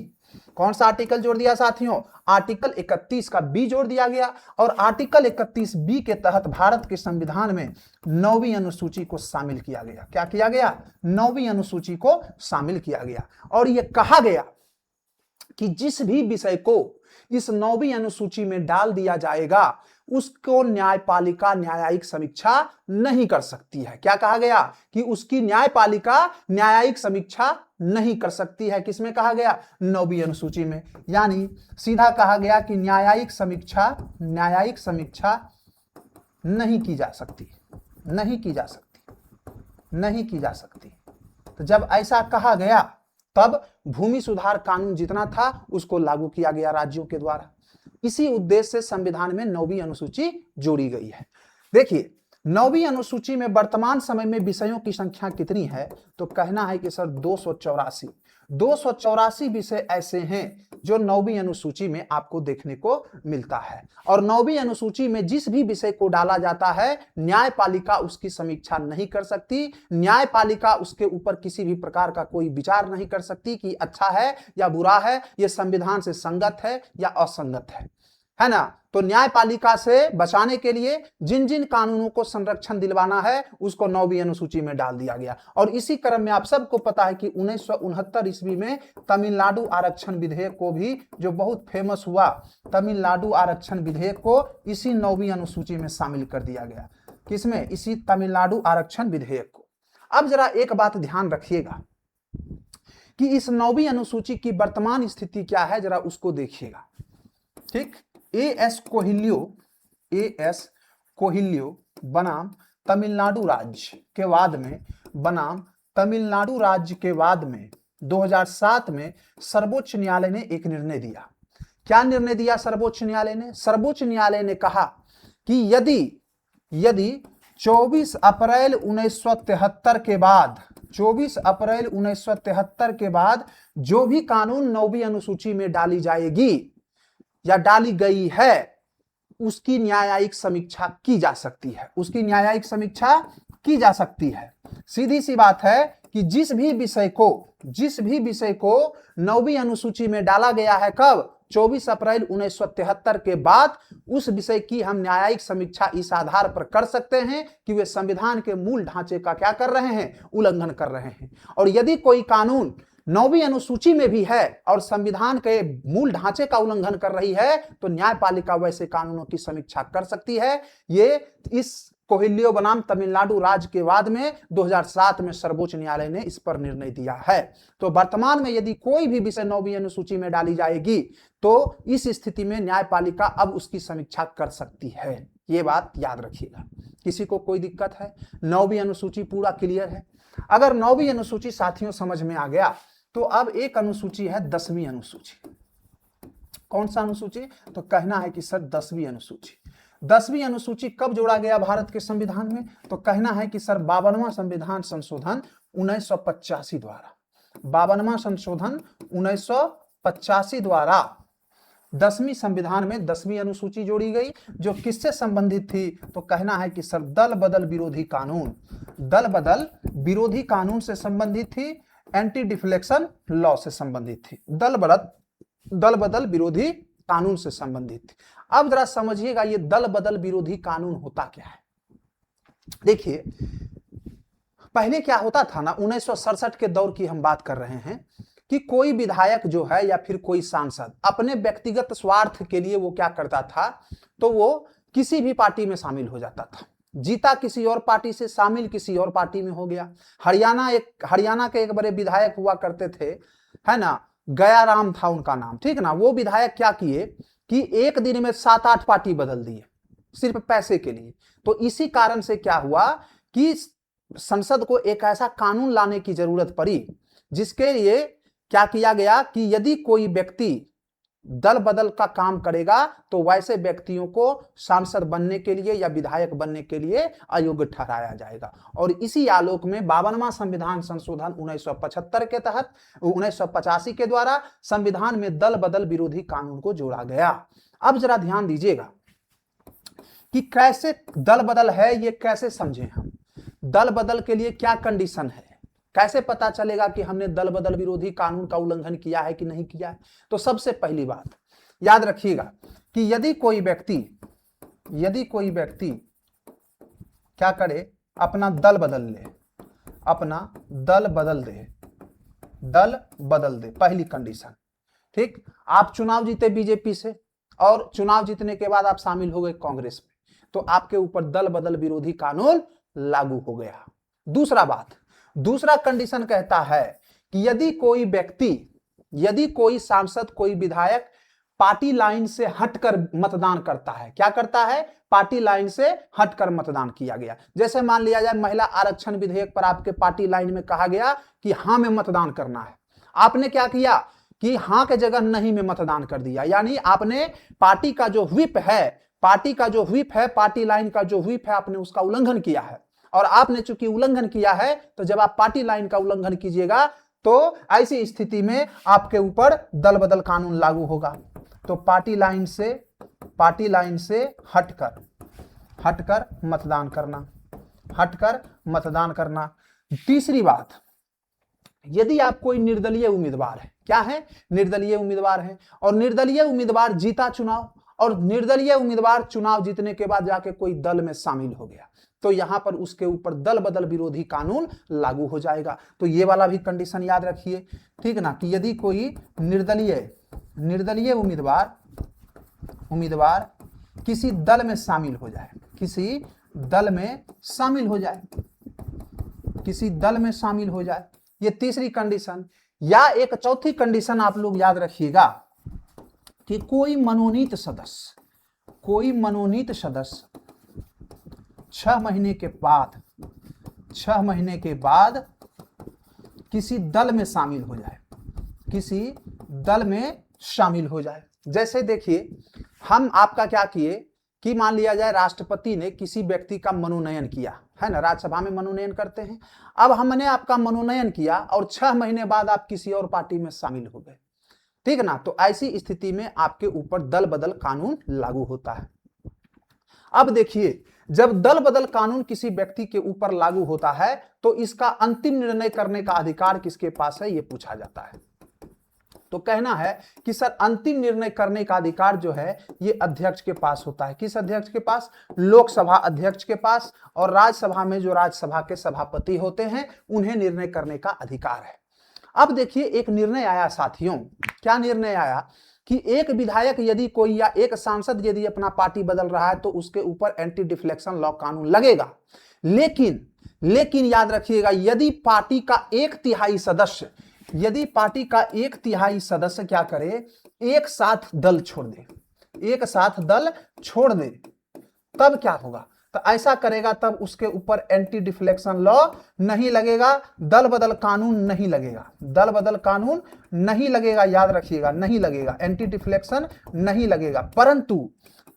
कौन सा आर्टिकल जोड़ दिया साथियों? आर्टिकल 31 का बी जोड़ दिया गया। और आर्टिकल 31 बी के तहत भारत के संविधान में 9वीं अनुसूची को शामिल किया गया। क्या किया गया? 9वीं अनुसूची को शामिल किया गया। और यह कहा गया कि जिस भी विषय को इस 9वीं अनुसूची में डाल दिया जाएगा उसको न्यायपालिका न्यायिक समीक्षा नहीं कर सकती है। क्या कहा गया? कि उसकी न्यायपालिका न्यायिक समीक्षा नहीं कर सकती है। किसमें कहा गया? 9वीं अनुसूची में। यानी सीधा कहा गया कि न्यायिक समीक्षा नहीं की जा सकती, नहीं की जा सकती, नहीं की जा सकती। तो जब ऐसा कहा गया तब भूमि सुधार कानून जितना था उसको लागू किया गया राज्यों के द्वारा। इसी उद्देश्य से संविधान में 9वीं अनुसूची जोड़ी गई है। देखिए 9वीं अनुसूची में वर्तमान समय में विषयों की संख्या कितनी है, तो कहना है कि सर 284 विषय ऐसे हैं जो 9वीं अनुसूची में आपको देखने को मिलता है। और 9वीं अनुसूची में जिस भी विषय को डाला जाता है न्यायपालिका उसकी समीक्षा नहीं कर सकती, न्यायपालिका उसके ऊपर किसी भी प्रकार का कोई विचार नहीं कर सकती कि अच्छा है या बुरा है, यह संविधान से संगत है या असंगत है ना। तो न्यायपालिका से बचाने के लिए जिन जिन कानूनों को संरक्षण दिलवाना है उसको 9वीं अनुसूची में डाल दिया गया। और इसी क्रम में आप सबको पता है कि 1969 ईस्वी में तमिलनाडु आरक्षण विधेयक को भी, जो बहुत फेमस हुआ, तमिलनाडु आरक्षण विधेयक को इसी 9वीं अनुसूची में शामिल कर दिया गया। किसमें? इसी तमिलनाडु आरक्षण विधेयक को। अब जरा एक बात ध्यान रखिएगा कि इस 9वीं अनुसूची की वर्तमान स्थिति क्या है, जरा उसको देखिएगा। ठीक, एएस कोहिल्यो बनाम तमिलनाडु राज्य के वाद में, बनाम तमिलनाडु राज्य के वाद में 2007 में सर्वोच्च न्यायालय ने एक निर्णय दिया। क्या निर्णय दिया सर्वोच्च न्यायालय ने? सर्वोच्च न्यायालय ने कहा कि यदि 24 अप्रैल 1973 के बाद 24 अप्रैल 1973 के बाद जो भी कानून 9वीं अनुसूची में डाली जाएगी या डाली गई है उसकी न्यायिक समीक्षा की जा सकती है, उसकी न्यायिक समीक्षा की जा सकती है। सीधी सी बात है कि जिस भी विषय को 9वीं अनुसूची में डाला गया है, कब? 24 अप्रैल 1973 के बाद, उस विषय की हम न्यायिक समीक्षा इस आधार पर कर सकते हैं कि वे संविधान के मूल ढांचे का क्या कर रहे हैं? उल्लंघन कर रहे हैं। और यदि कोई कानून 9वीं अनुसूची में भी है और संविधान के मूल ढांचे का उल्लंघन कर रही है तो न्यायपालिका वैसे कानूनों की समीक्षा कर सकती है। ये इस कोहिल्यो बनाम तमिलनाडु राज्य के वाद में 2007 में सर्वोच्च न्यायालय ने इस पर निर्णय दिया है। तो वर्तमान में यदि कोई भी विषय 9वीं अनुसूची में डाली जाएगी तो इस स्थिति में न्यायपालिका अब उसकी समीक्षा कर सकती है। ये बात याद रखिएगा। किसी को कोई दिक्कत है? 9वीं अनुसूची पूरा क्लियर है। अगर 9वीं अनुसूची साथियों समझ में आ गया तो अब एक अनुसूची है 10वीं अनुसूची। कौन सा अनुसूची? तो कहना है कि सर 10वीं अनुसूची। 10वीं अनुसूची कब जोड़ा गया भारत के संविधान में? तो कहना है कि सर 52वां संविधान संशोधन 1985 द्वारा, 52वां संशोधन 1985 द्वारा 10वीं संविधान में 10वीं अनुसूची जोड़ी गई, जो किससे संबंधित थी? तो कहना है कि सर दल बदल विरोधी कानून, दल बदल विरोधी कानून से संबंधित थी, एंटी डिफ्लेक्शन लॉ से संबंधित थी, दल बदल विरोधी कानून से संबंधित थी। अब जरा समझिएगा ये दल बदल विरोधी कानून होता क्या है। देखिए पहले क्या होता था ना, 1967 के दौर की हम बात कर रहे हैं कि कोई विधायक जो है या फिर कोई सांसद अपने व्यक्तिगत स्वार्थ के लिए वो क्या करता था, तो वो किसी भी पार्टी में शामिल हो जाता था। जीता किसी और पार्टी से, शामिल किसी और पार्टी में हो गया। हरियाणा के एक बड़े विधायक हुआ करते थे, है ना, गया राम था उनका नाम, ठीक ना। वो विधायक क्या किए कि एक दिन में 7-8 पार्टी बदल दिए सिर्फ पैसे के लिए। तो इसी कारण से क्या हुआ कि संसद को एक ऐसा कानून लाने की जरूरत पड़ी जिसके लिए क्या किया गया कि यदि कोई व्यक्ति दल बदल का काम करेगा तो वैसे व्यक्तियों को सांसद बनने के लिए या विधायक बनने के लिए अयोग्य ठहराया जाएगा। और इसी आलोक में 52वां संविधान संशोधन 1975 के तहत 1985 के द्वारा संविधान में दल बदल विरोधी कानून को जोड़ा गया। अब जरा ध्यान दीजिएगा कि कैसे दल बदल है, ये कैसे समझें हम। दल बदल के लिए क्या कंडीशन है, कैसे पता चलेगा कि हमने दल बदल विरोधी कानून का उल्लंघन किया है कि नहीं किया है। तो सबसे पहली बात याद रखिएगा कि यदि कोई व्यक्ति क्या करे, अपना दल बदल ले, अपना दल बदल दे, पहली कंडीशन, ठीक। आप चुनाव जीते बीजेपी से और चुनाव जीतने के बाद आप शामिल हो गए कांग्रेस में, तो आपके ऊपर दल बदल विरोधी कानून लागू हो गया। दूसरा कंडीशन कहता है कि यदि कोई सांसद, कोई विधायक पार्टी लाइन से हटकर मतदान करता है, क्या करता है, पार्टी लाइन से हटकर मतदान किया गया। जैसे मान लिया जाए महिला आरक्षण विधेयक पर आपके पार्टी लाइन में कहा गया कि हां में मतदान करना है, आपने क्या किया कि हां के जगह नहीं में मतदान कर दिया, यानी आपने पार्टी का जो व्हिप है, पार्टी लाइन का जो व्हिप है, आपने उसका उल्लंघन किया है। और आपने चूंकि उल्लंघन किया है तो जब आप पार्टी लाइन का उल्लंघन कीजिएगा तो ऐसी स्थिति में आपके ऊपर दल बदल कानून लागू होगा। तो पार्टी लाइन से हटकर मतदान करना। तीसरी बात, यदि आप कोई निर्दलीय उम्मीदवार है, क्या है, निर्दलीय उम्मीदवार है, और निर्दलीय उम्मीदवार जीता चुनाव, और निर्दलीय उम्मीदवार चुनाव जीतने के बाद जाके कोई दल में शामिल हो गया, तो यहां पर उसके ऊपर दल बदल विरोधी कानून लागू हो जाएगा। तो ये वाला भी कंडीशन याद रखिए, ठीक ना, कि यदि कोई निर्दलीय उम्मीदवार किसी दल में शामिल हो जाए, ये तीसरी कंडीशन। या एक चौथी कंडीशन आप लोग याद रखिएगा कि कोई मनोनीत सदस्य 6 महीने के बाद किसी दल में शामिल हो जाए। जैसे देखिए, हम आपका क्या किए कि मान लिया जाए राष्ट्रपति ने किसी व्यक्ति का मनोनयन किया है ना, राज्यसभा में मनोनयन करते हैं। अब हमने आपका मनोनयन किया और 6 महीने बाद आप किसी और पार्टी में शामिल हो गए, ठीक ना। तो ऐसी स्थिति में आपके ऊपर दल बदल कानून लागू होता है। अब देखिए, जब दल बदल कानून किसी व्यक्ति के ऊपर लागू होता है तो इसका अंतिम निर्णय करने का अधिकार किसके पास है, यह पूछा जाता है। तो कहना है कि सर अंतिम निर्णय करने का अधिकार जो है ये अध्यक्ष के पास होता है। किस अध्यक्ष के पास? लोकसभा अध्यक्ष के पास। और राज्यसभा में जो राज्यसभा के सभापति होते हैं उन्हें निर्णय करने का अधिकार है। अब देखिए, एक निर्णय आया साथियों, क्या निर्णय आया कि एक विधायक यदि कोई या एक सांसद यदि अपना पार्टी बदल रहा है तो उसके ऊपर एंटी डिफ्लेक्शन लॉ कानून लगेगा। लेकिन याद रखिएगा, यदि पार्टी का एक तिहाई सदस्य क्या करे, एक साथ दल छोड़ दे, तब क्या होगा, तो ऐसा करेगा तब उसके ऊपर एंटी डिफ्लेक्शन लॉ नहीं लगेगा, दल बदल कानून नहीं लगेगा, याद रखिएगा, नहीं लगेगा, एंटी डिफ्लेक्शन नहीं लगेगा।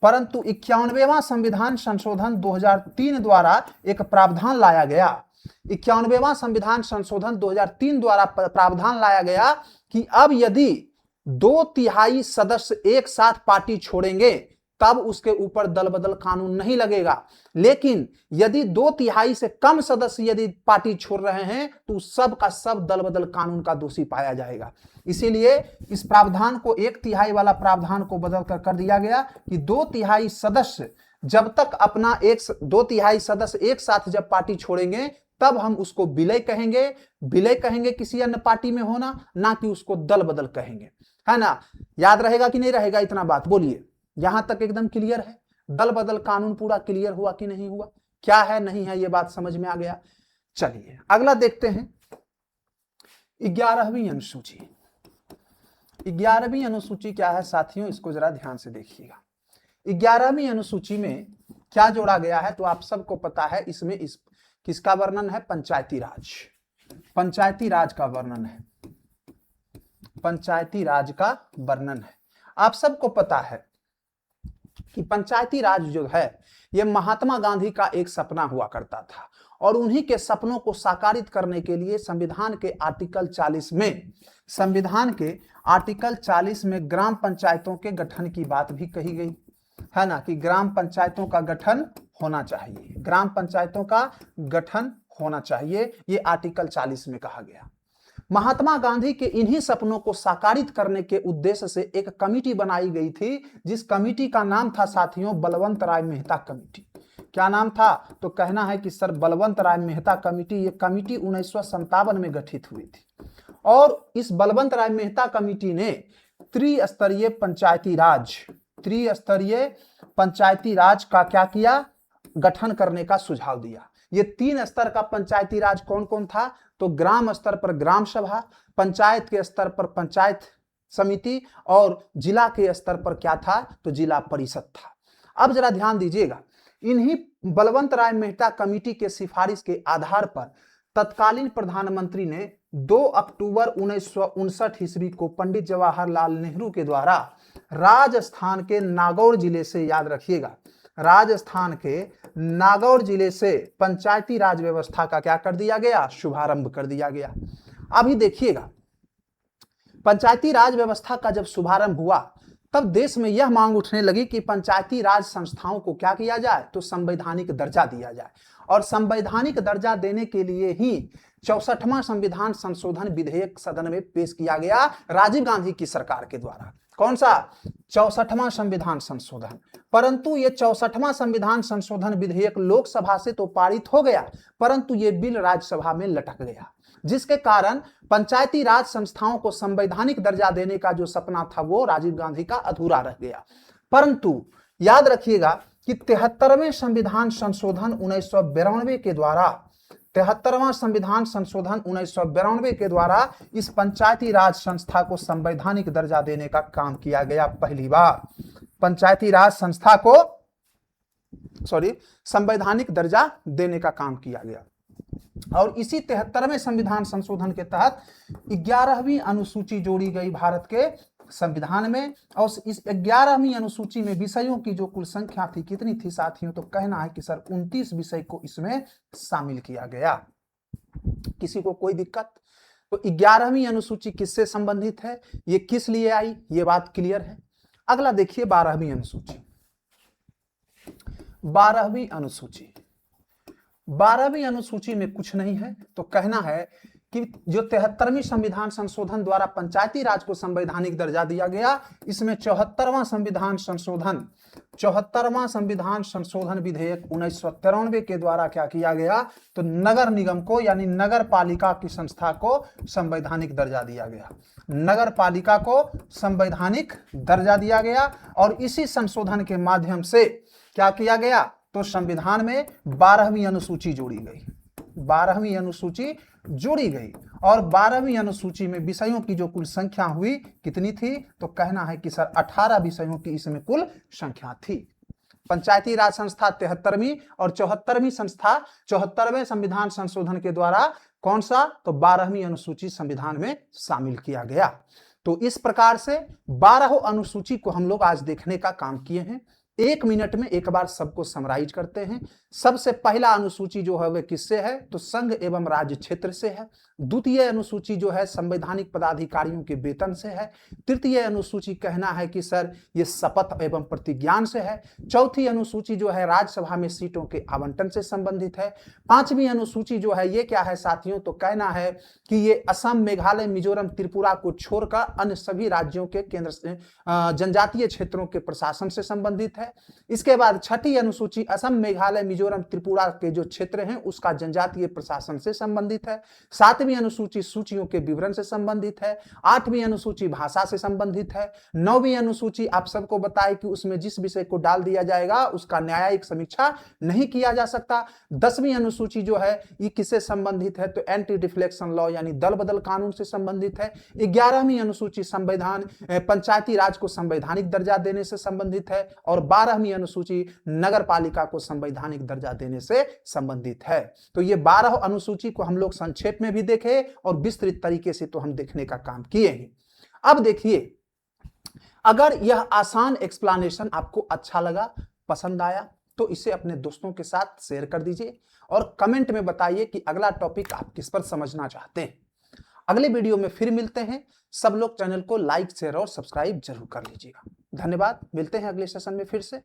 परंतु 91वां संविधान संशोधन 2003 द्वारा एक प्रावधान लाया गया, 91वां संविधान संशोधन 2003 द्वारा प्रावधान लाया गया कि अब यदि 2/3 सदस्य एक साथ पार्टी छोड़ेंगे तब उसके ऊपर दल बदल कानून नहीं लगेगा। लेकिन यदि 2/3 से कम सदस्य यदि पार्टी छोड़ रहे हैं तो सब का सब दल बदल कानून का दोषी पाया जाएगा। इसीलिए इस प्रावधान को 1/3 वाला प्रावधान को बदल कर दिया गया कि 2/3 सदस्य जब तक अपना 2/3 सदस्य एक साथ जब पार्टी छोड़ेंगे तब हम उसको विलय कहेंगे किसी अन्य पार्टी में होना, ना कि उसको दल बदल कहेंगे, है ना। याद रहेगा कि नहीं रहेगा, इतना बात बोलिए, यहां तक एकदम क्लियर है। दल बदल कानून पूरा क्लियर हुआ कि नहीं हुआ, क्या है नहीं है, ये बात समझ में आ गया। चलिए अगला देखते हैं 11वीं अनुसूची। 11वीं अनुसूची क्या है साथियों, इसको जरा ध्यान से देखिएगा। 11वीं अनुसूची में क्या जोड़ा गया है, तो आप सबको पता है, इसमें किसका वर्णन है, पंचायती राज का वर्णन है, पंचायती राज का वर्णन है। आप सबको पता है कि पंचायती राज जो है ये महात्मा गांधी का एक सपना हुआ करता था, और उन्हीं के सपनों को साकारित करने के लिए संविधान के आर्टिकल 40 में ग्राम पंचायतों के गठन की बात भी कही गई है ना, कि ग्राम पंचायतों का गठन होना चाहिए, ग्राम पंचायतों का गठन होना चाहिए, ये आर्टिकल 40 में कहा गया। महात्मा गांधी के इन्हीं सपनों को साकारित करने के उद्देश्य से एक कमेटी बनाई गई थी, जिस कमेटी का नाम था साथियों बलवंत राय मेहता कमेटी। क्या नाम था, तो कहना है कि सर बलवंत राय मेहता कमेटी। ये कमेटी 1957 में गठित हुई थी, और इस बलवंत राय मेहता कमेटी ने त्रिस्तरीय पंचायती राज का क्या किया, गठन करने का सुझाव दिया। ये 3 स्तर का पंचायती राज कौन कौन था, तो ग्राम स्तर पर ग्राम सभा, पंचायत के स्तर पर पंचायत समिति, और जिला के स्तर पर क्या था, तो जिला परिषद था। अब जरा ध्यान दीजिएगा, इन्हीं बलवंत राय मेहता कमेटी के सिफारिश के आधार पर तत्कालीन प्रधानमंत्री ने 2 अक्टूबर 1959 ईस्वी को पंडित जवाहरलाल नेहरू के द्वारा राजस्थान के नागौर जिले से, याद रखिएगा, राजस्थान के नागौर जिले से पंचायती राज व्यवस्था का क्या कर दिया गया, शुभारंभ कर दिया गया। अभी देखिएगा, पंचायती राज व्यवस्था का जब शुभारंभ हुआ तब देश में यह मांग उठने लगी कि पंचायती राज संस्थाओं को क्या किया जाए, तो संवैधानिक दर्जा दिया जाए। और संवैधानिक दर्जा देने के लिए ही 64वां संविधान संशोधन विधेयक सदन में पेश किया गया राजीव गांधी की सरकार के द्वारा। कौन सा, 64वां संविधान संशोधन। परंतु ये 64वां संविधान संशोधन विधेयक लोकसभा से तो पारित हो गया, परंतु ये बिल राज्यसभा में लटक गया, जिसके कारण पंचायती राज संस्थाओं को संवैधानिक दर्जा देने का जो सपना था वो राजीव गांधी का अधूरा रह गया। परंतु याद रखिएगा कि 73वें संविधान संशोधन 1992 के द्वारा, 73वां संविधान संशोधन 1992 के द्वारा इस पंचायती राज संस्था को संवैधानिक दर्जा देने का काम किया गया। पहली बार पंचायती राज संस्था को संवैधानिक दर्जा देने का काम किया गया। और इसी 73वें संविधान संशोधन के तहत 11वीं अनुसूची जोड़ी गई भारत के संविधान में। और इस 11वीं अनुसूची में विषयों की जो कुल संख्या थी, कितनी थी साथियों, तो कहना है कि सर 29 विषय को इसमें शामिल किया गया। किसी को कोई दिक्कत, तो 11वीं अनुसूची किससे संबंधित है, ये किस लिए आई, ये बात क्लियर है। अगला देखिए 12वीं अनुसूची। 12वीं अनुसूची, 12वीं अनुसूची में कुछ नहीं है, तो कहना है कि जो 73वें संविधान संशोधन द्वारा पंचायती राज को संवैधानिक दर्जा दिया गया, इसमें 74वां संविधान संशोधन 74वां संविधान संशोधन विधेयक 1993 के द्वारा क्या किया गया, तो नगर निगम को यानी नगर पालिका की संस्था को संवैधानिक दर्जा दिया गया। नगर पालिका को संवैधानिक दर्जा दिया गया और इसी संशोधन के माध्यम से क्या किया गया, तो संविधान में 12वीं अनुसूची जोड़ी गई। 12वीं अनुसूची जोड़ी गई और 12वीं अनुसूची में विषयों की जो कुल संख्या हुई कितनी थी, तो कहना है कि सर 18 विषयों की इसमें कुल संख्या थी। पंचायती राज संस्था 73वीं और 74वीं संस्था 74वें संविधान संशोधन के द्वारा कौन सा, तो 12वीं अनुसूची संविधान में शामिल किया गया। तो इस प्रकार से 12 अनुसूची को हम लोग आज देखने का काम किए हैं। 1 मिनट में एक बार सबको समराइज करते हैं। सबसे पहला अनुसूची जो है वह किससे है, तो संघ एवं राज्य क्षेत्र से है। द्वितीय अनुसूची जो है संवैधानिक पदाधिकारियों के वेतन से है। तृतीय अनुसूची कहना है कि सर ये शपथ एवं प्रतिज्ञान से है। चौथी अनुसूची जो है राज्यसभा में सीटों के आवंटन से संबंधित है। 5वीं अनुसूची जो है ये क्या है साथियों, तो कहना है कि ये असम, मेघालय, मिजोरम, त्रिपुरा को छोड़कर अन्य सभी राज्यों के केंद्र से जनजातीय क्षेत्रों के प्रशासन से संबंधित है। इसके बाद 6ठी अनुसूची असम, मेघालय, मिजोरम, त्रिपुरा के जो क्षेत्र हैं उसका जनजातीय प्रशासन से संबंधित है। 7वीं अनुसूची सूचियों के विवरण से संबंधित है। 8वीं अनुसूची भाषा से संबंधित है। 9वीं अनुसूची आप सबको बताए कि उसमें जिस विषय को डाल दिया जाएगा उसका न्यायिक समीक्षा नहीं किया जा सकता। 10वीं अनुसूची जो है ये किससे संबंधित है, तो एंटी डिफ्लेक्शन लॉ यानी दल बदल कानून से संबंधित है। 11वीं अनुसूची संविधान पंचायती राज को संवैधानिक दर्जा देने से संबंधित है और 12वीं अनुसूची नगर पालिका को संवैधानिक दर्जा देने से संबंधित है। तो ये 12 अनुसूची को हम लोग संक्षेप में भी देखे और विस्तृत तरीके से तो हम देखने का काम किए हैं। अब देखिए, अगर यह आसान एक्सप्लेनेशन आपको अच्छा लगा, पसंद आया, तो इसे अपने दोस्तों के साथ शेयर कर दीजिए और कमेंट में बताइए कि अगला टॉपिक आप किस पर समझना चाहते हैं। अगले वीडियो में फिर मिलते हैं। सब लोग चैनल को लाइक, शेयर और सब्सक्राइब जरूर कर लीजिएगा। धन्यवाद। मिलते हैं अगले सेशन में फिर से।